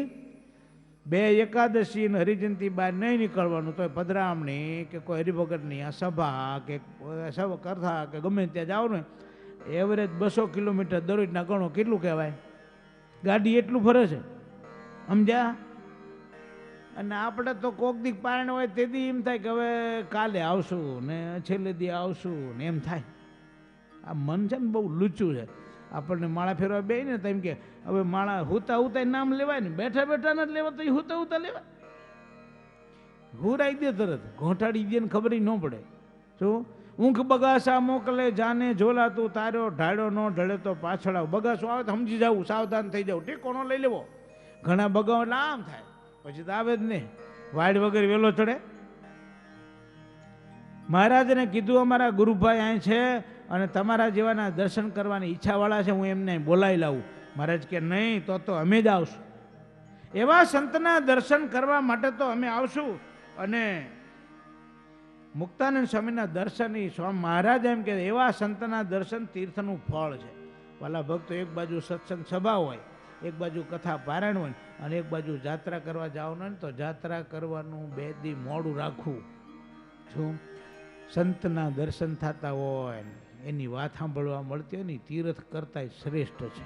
2 એકાદશી ને હરિજયંતી બહાર નહીં નીકળવાનું, તો પધરામણી કે કોઈ હરિભગતની આ સભા કે કથા કે ગમે ત્યાં જવાનું, એવરેજ 200 કિલોમીટર દરરોજના ગણો. કેટલું કહેવાય? ગાડી એટલું ફરે છે, સમજ્યા? અને આપણે તો કોક દી પારણ હોય તેથી એમ થાય કે હવે કાલે આવશું ને છેલ્લે દી આવશું ને એમ થાય. આ મન છે ને બહુ લૂચું છે. આપણને માળા ફેરવા બે ને તો એમ કે હવે માળા હુતા હુતા નામ લેવાય ને, બેઠા બેઠા નથી લેવા તો એ હુતા હુતા લેવાય. હુરાઈ દે તરત, ઘોંટાડી દે ને ખબર ન પડે. શું ઊંઘ બગાસા મોકલે જાને ઝોલાતું તાર્યો, ઢાળ્યો ન ઢળે તો પાછળ આવ. બગાસો આવે તો સમજી જવું, સાવધાન થઈ જવું, ટેકોનો લઈ લેવો. ઘણા બગાવ એટલે આમ થાય, પછી તો આવે જ નહીં. વાડ વગર વેલો ચડે. મહારાજને કીધું અમારા ગુરુભાઈ અહીં છે અને તમારા જેવાના દર્શન કરવાની ઈચ્છાવાળા છે, હું એમને બોલાવી લાવું. મહારાજ કે નહીં, તો અમે જ આવશું. એવા સંતના દર્શન કરવા માટે તો અમે આવશું. અને મુક્તાનંદ સ્વામીના દર્શન ઈ સ્વામી મહારાજ એમ કે એવા સંતના દર્શન તીર્થનું ફળ છે. વાલા ભક્તો, એક બાજુ સત્સંગ સભા હોય, એક બાજુ કથા પારાયણ હોય અને એક બાજુ જાત્રા કરવા જવાનું હોય ને તો જાત્રા કરવાનું 2 દી મોડું રાખવું. શું સંતના દર્શન થતા હોય એની વાત સાંભળવા મળતી હોય ને તીર્થ કરતા શ્રેષ્ઠ છે.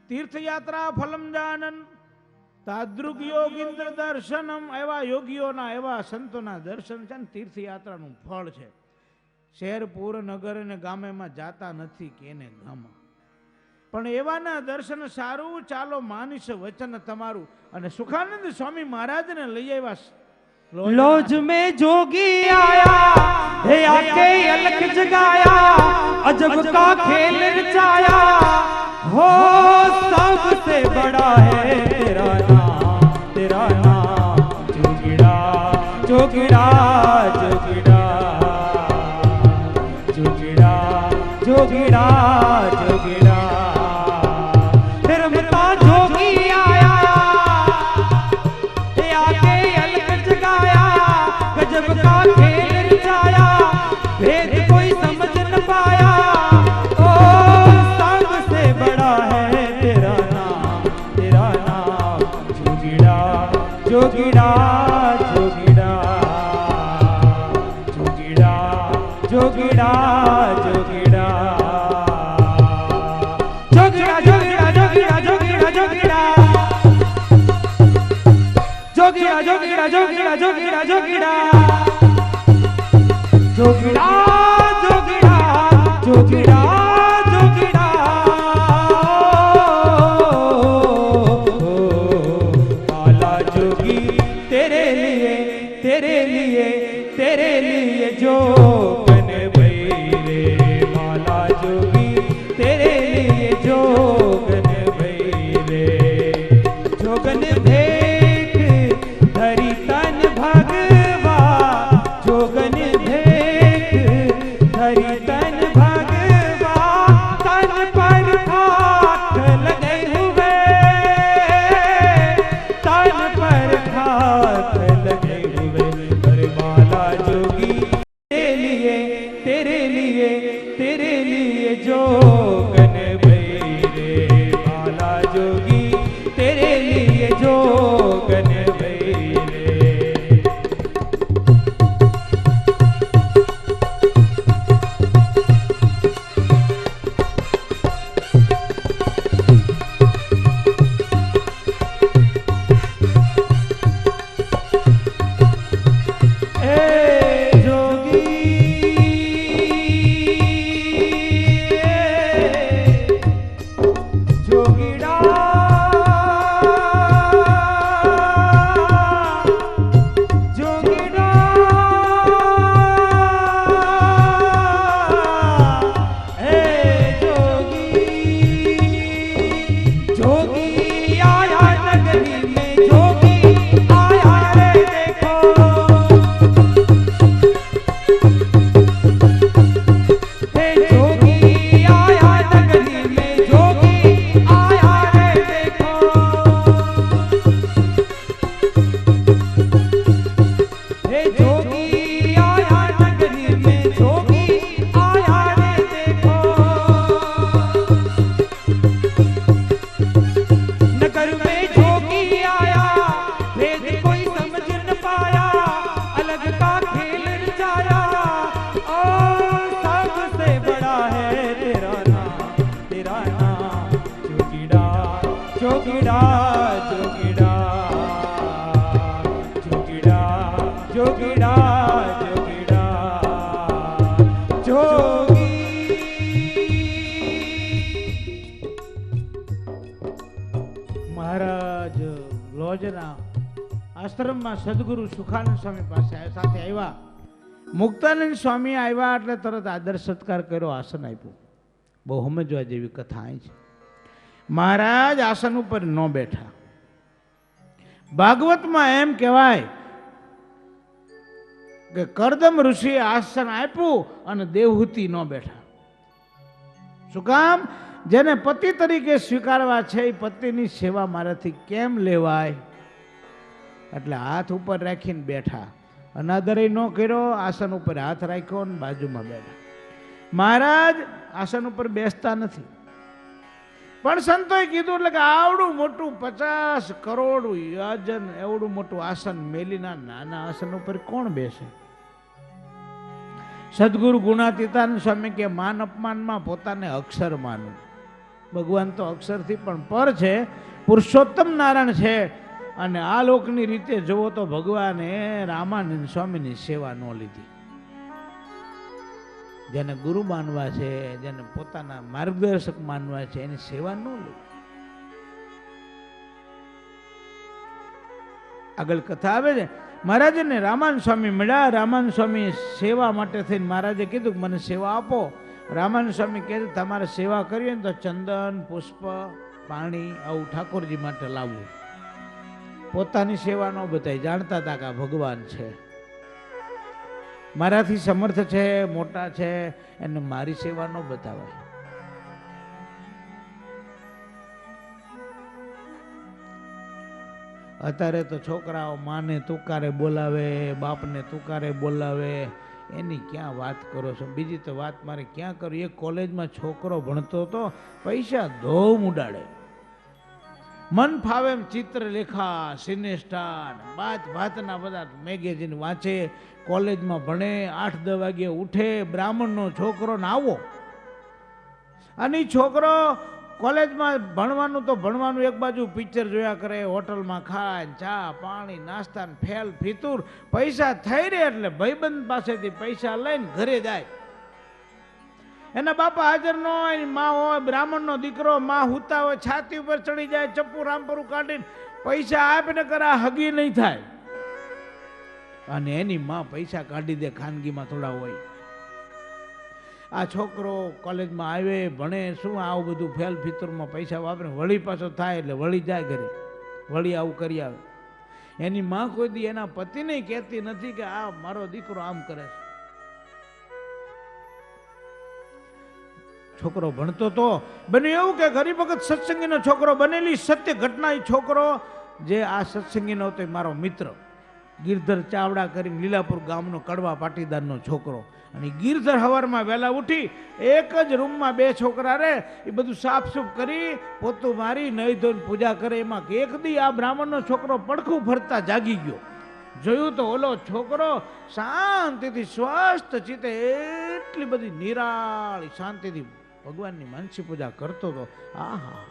તીર્થયાત્રા ફલમ જાનન તાદૃગ યોગીન્દ્ર દર્શનમ. એવા યોગીઓના એવા સંતોના દર્શન છે ને તીર્થયાત્રાનું ફળ છે. શહેર પૂર નગર અને ગામેમાં જાતા નથી કે એને ગામમાં, પણ એવાના દર્શન સારું. ચાલો માનીશ વચન તમારું. અને સુખાનંદ સ્વામી મહારાજને લઈ આવ્યા लौज में जोगी आया हे आके अलख जगाया अजब का खेल रचाया हो सबसे बड़ा है तेरा नाम जोगिड़ा जोगिड़ा जोगिड़ा जोगिड़ा जोगिड़ा जोगिड़ा फिर बता जोगी गजब का खेल रचाया भेद कोई समझ न पाया ओ सबसे बड़ा है तेरा नाम जोगिड़ा जोगिड़ा जोगिड़ा जोगिड़ा जोगिड़ा जोगिड़ा जोगिड़ा जोगिड़ा जोगिड़ा जोगिड़ा जोगिड़ा जोगिड़ा जोगिड़ा जोगिड़ा जोगिड़ा जोगिड़ा जोगिड़ा जोगिड़ा जोगिड़ा काला जोगी तेरे लिए जोगन भई रे माला जोगी तेरे लिए जोगन भई रे जोगन भेख धरी तन भगवा जोगन भेख धरी तन भगवा तन पर खाक लगे हुए तन पर खाक लगे हुए पर माला जोगी तेरे लिए जोगन भई रे माला जोगी तेरे लिए जोगन भई रे મહારાજ લોજના આશ્રમમાં સદગુરુ સુખાનંદ સ્વામી પાસે સાથે આવ્યા. મુક્તાનંદ સ્વામી આવ્યા એટલે તરત આદર સત્કાર કર્યો, આસન આપ્યું. બહુ સમજવા જેવી કથા અહીં છે. મહારાજ આસન ઉપર ન બેઠા. ભાગવતમાં એમ કહેવાય કે કરદમ ઋષિએ આસન આપ્યું અને દેવહૂતિ ન બેઠા. શું કામ? જેને પતિ તરીકે સ્વીકારવા છે એ પતિની સેવા મારાથી કેમ લેવાય? એટલે હાથ ઉપર રાખીને બેઠા, અનાદરય ન કર્યો, આસન ઉપર હાથ રાખ્યો ને બાજુમાં બેઠા. મહારાજ આસન ઉપર બેસતા નથી, પણ સંતોએ કીધું એટલે કે આવડું મોટું 50 કરોડ યજન એવડું મોટું આસન મેલીના નાના આસન ઉપર કોણ બેસે? સદગુરુ ગુણાતીતાનંદ સ્વામી કે માન અપમાનમાં પોતાને અક્ષર માનું. ભગવાન તો અક્ષરથી પણ પર છે, પુરુષોત્તમ નારાયણ છે. અને આ લોકની રીતે જુઓ તો ભગવાને રામાનંદ સ્વામીની સેવા ન લીધી. જેને ગુરુ માનવા છે, જેને પોતાના માર્ગદર્શક માનવા છે, એની સેવા ન લીધી. આગળ કથા આવે છે, મહારાજને રામાનંદ સ્વામી મળ્યા. રામાનંદ સ્વામી સેવા માટે થઈને મહારાજે કીધું કે મને સેવા આપો. રામાનંદ સ્વામી કહે તમારે સેવા કરવી ને તો ચંદન, પુષ્પ, પાણી આવું ઠાકોરજી માટે લાવવું. પોતાની સેવા ન બતાવી, જાણતા હતા કે આ ભગવાન છે, મારાથી સમર્થ છે, મોટા છે, એને મારી સેવા ન બતાવાય. અત્યારે તો છોકરાઓ માને તુકારે બોલાવે, બાપને તુકારે બોલાવે, એની ક્યાં વાત કરો છો? બીજી તો વાત મારે ક્યાં કરું? એક કોલેજમાં છોકરો ભણતો હતો, પૈસા ધોમ ઉડાડે, મન ફાવે એમ ચિત્રલેખા, સિનેસ્ટાર, ભાતના બધા મેગેઝિન વાંચે, કોલેજમાં ભણે, 8-10 વાગે ઉઠે, બ્રાહ્મણનો છોકરો ને આવો. અને છોકરો કોલેજમાં ભણવાનું તો ભણવાનું, એક બાજુ પિક્ચર જોયા કરે, હોટલમાં ખાય, ચા પાણી નાસ્તા ફેલ ફિતુર, પૈસા થઈ રહે એટલે ભાઈબંધ પાસેથી પૈસા લઈને ઘરે જાય. એના બાપા હાજર ન હોય, માં હોય, બ્રાહ્મણનો દીકરો, માં હુતા હોય, છાતી ઉપર ચડી જાય, ચપ્પુ રામપરું કાઢીને પૈસા આપીને કરે, હગી નહીં થાય. અને એની માં પૈસા કાઢી દે, ખાનગીમાં થોડા હોય. આ છોકરો કોલેજમાં આવે, ભણે, શું આવું બધું ફેલ ફિતુરમાં પૈસા વાપરે, વળી પાછો થાય એટલે વળી જાય ઘરે, વળી આવું કરી આવે. એની માં કોઈ દી એના પતિને કહેતી નથી કે આ મારો દીકરો આમ કરે છે. છોકરો ભણતો તો બને એવું કે ગરીબ વખત સત્સંગીનો છોકરો બનેલી સત્ય ઘટના. એ છોકરો જે આ સત્સંગીનો હતો એ મારો મિત્ર, ગિરધર ચાવડા કરીને લીલાપુર ગામનો કડવા પાટીદારનો છોકરો. અને ગિરધર હવારમાં વહેલા ઉઠી, એક જ રૂમમાં 2 છોકરા રહે, એ બધું સાફસૂફ કરી, પોતું મારી, નહીં ધોઈને પૂજા કરે. એમાં એક દી આ બ્રાહ્મણનો છોકરો પડખું ફરતા જાગી ગયો. જોયું તો ઓલો છોકરો શાંતિથી સ્વસ્થ ચિત્તે એટલી બધી નિરાળી શાંતિથી ભગવાનની માનસી પૂજા કરતો હતો. આહા,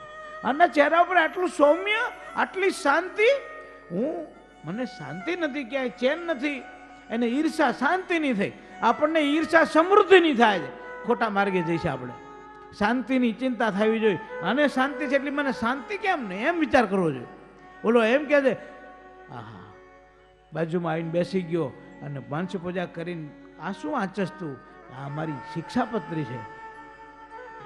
આના ચહેરા પર આટલું સૌમ્ય, આટલી શાંતિ. મને શાંતિ નથી, ક્યાંય ચેન નથી. એને ઈર્ષા શાંતિની થઈ. આપણને ઈર્ષા સમૃદ્ધિની થાય છે, ખોટા માર્ગે જઈશે આપણે. શાંતિની ચિંતા થવી જોઈએ. અને શાંતિ છે એટલી મને શાંતિ કેમ નહીં, એમ વિચાર કરવો જોઈએ. બોલો એમ કહે છે, આહા, બાજુમાં આવીને બેસી ગયો અને માનસી પૂજા કરીને, આ શું આચસ તું? આ મારી શિક્ષાપત્રી છે,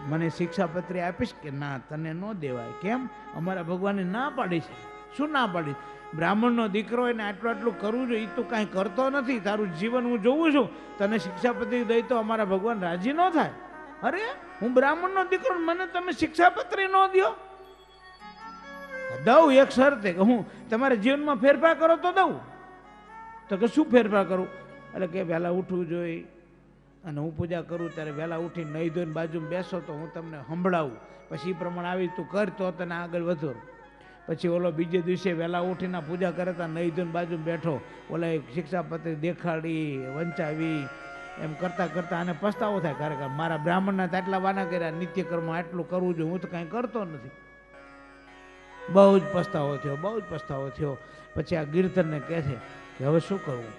મને શિક્ષાપત્રી આપીશ? કે ના, તને ન દેવાય. કેમ? અમારા ભગવાને ના પાડી છે. શું ના પાડી? બ્રાહ્મણનો દીકરો એને આટલું આટલું કરવું જોઈએ, એ તું કાંઈ કરતો નથી, તારું જીવન હું જોઉં છું, તને શિક્ષાપત્રી દઈ તો અમારા ભગવાન રાજી ન થાય. અરે, હું બ્રાહ્મણનો દીકરો, મને તમે શિક્ષાપત્રી ન દો? દઉં એક શરતે, કે હું તમારા જીવનમાં ફેરફાર કરો તો દઉં. તો કે શું ફેરફાર કરું? એટલે કે વહેલા ઉઠવું જોઈએ, અને હું પૂજા કરું ત્યારે વહેલા ઉઠીને નહીં ધોઈને બાજુમાં બેસો તો હું તમને સંભળાવું, પછી એ પ્રમાણે આવી તું કર તો તને આગળ વધો. પછી ઓલો બીજે દિવસે વહેલા ઉઠીને પૂજા કરે તા નહીં ધોઈને બાજુમાં બેઠો, ઓલા શિક્ષાપત્રી દેખાડી, વંચાવી, એમ કરતાં કરતાં આને પસ્તાવો થાય. ખરેખર મારા બ્રાહ્મણના તો આટલા વાના કર્યા, નિત્યકર્મ આટલું કરવું જોઈએ, હું તો કાંઈ કરતો નથી. બહુ જ પસ્તાવો થયો, બહુ જ પસ્તાવો થયો. પછી આ ગિરધરને કહે છે કે હવે શું કરવું?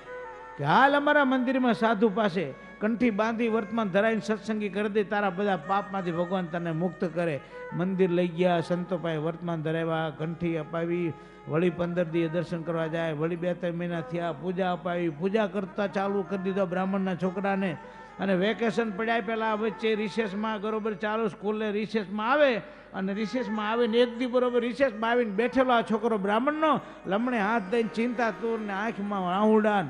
કે હાલ અમારા મંદિરમાં સાધુ પાસે કંઠી બાંધી વર્તમાન ધરાઈને સત્સંગી કરી દે, તારા બધા પાપમાંથી ભગવાન તને મુક્ત કરે. મંદિર લઈ ગયા, સંતો પાસે વર્તમાન ધરાવ્યા, કંઠી અપાવી, વળી 15 દિવસ દર્શન કરવા જાય, વળી 2-3 મહિના થયા, પૂજા અપાવી, પૂજા કરતા ચાલુ કરી દીધો બ્રાહ્મણના છોકરાને. અને વેકેશન પડ્યા પહેલાં વચ્ચે રિસેસમાં બરોબર ચાલુ, સ્કૂલે રિસેસમાં આવે, અને રિસેસમાં આવીને એક દી બરોબર રિસેસમાં આવીને બેઠેલો આ છોકરો બ્રાહ્મણનો, લમણે હાથ દઈને ચિંતા તુર ને આંખમાં આહુડાન.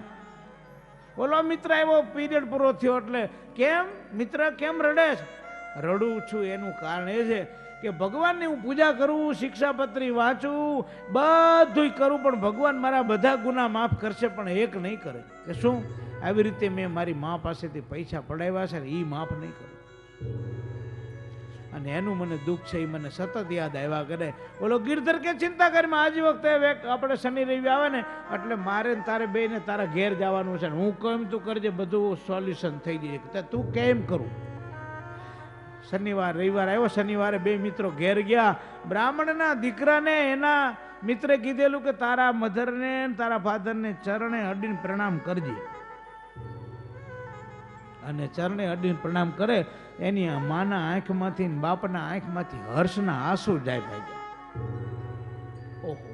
ઓલો મિત્ર એવો પીરિયડ પૂરો થયો એટલે, કેમ મિત્ર કેમ રડે છે? રડું છું એનું કારણ એ છે કે ભગવાનની હું પૂજા કરું, શિક્ષાપત્રી વાંચું, બધુંય કરું, પણ ભગવાન મારા બધા ગુના માફ કરશે, પણ એક નહીં કરે. કે શું? આવી રીતે મેં મારી મા પાસેથી પૈસા પડાવ્યા છે ને એ માફ નહીં કરું. અને એનું મને દુઃખ છે, એ મને સતત યાદ આવ્યા કરે. બોલો ગિરધર કે ચિંતા કરીમાં આજ વખતે આપણે શનિ રવિ આવે ને એટલે મારે ને તારે બે ને તારા ઘેર જવાનું છે. હું કેમ તું કરજે, બધું સોલ્યુશન થઈ જાય. તું કેમ કરું? શનિવાર રવિવાર આવ્યો, શનિવારે બે મિત્રો ઘેર ગયા. બ્રાહ્મણના દીકરાને એના મિત્રે કીધેલું કે તારા મધરને તારા ફાધરને ચરણે અડીને પ્રણામ કરજે. અને ચરણે અડીને પ્રણામ કરે એની આ માના આંખમાંથી ને બાપના આંખમાંથી હર્ષના આંસુ જાય ભાઈ. ઓહો,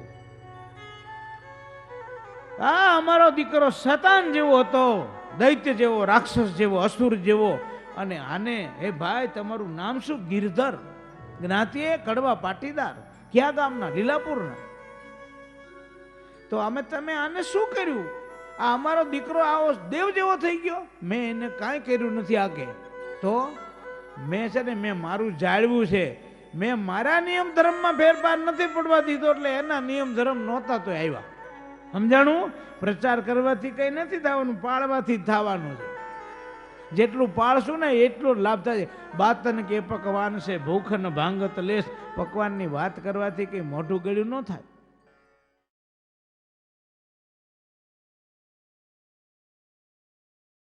આ અમારો દીકરો શતાન જેવો હતો, દૈત્ય જેવો, રાક્ષસ જેવો, અસુર જેવો. અને આને હે ભાઈ તમારું નામ શું? ગિરધર. જ્ઞાતિએ કડવા પાટીદાર. ક્યાં ગામના? લીલાપુરના. તો અમે તમે આને શું કર્યું? આ અમારો દીકરો આવો દેવ જેવો થઈ ગયો. મેં એને કાંઈ કર્યું નથી. આગે તો મેં છે ને મેં મારું જાળવ્યું છે. મેં મારા નિયમ ધર્મમાં ફેરફાર નથી પડવા દીધો, એટલે એના નિયમ ધર્મ નહોતા તો આવ્યા. સમજાણું? પ્રચાર કરવાથી કંઈ નથી થવાનું, પાળવાથી જ થવાનું છે. જેટલું પાળશું ને એટલો લાભ થાય. બાતન કે પકવાન છે ભૂખ ન ભાંગત લેશ. પકવાનની વાત કરવાથી કંઈ મોઢું ગળ્યું ન થાય.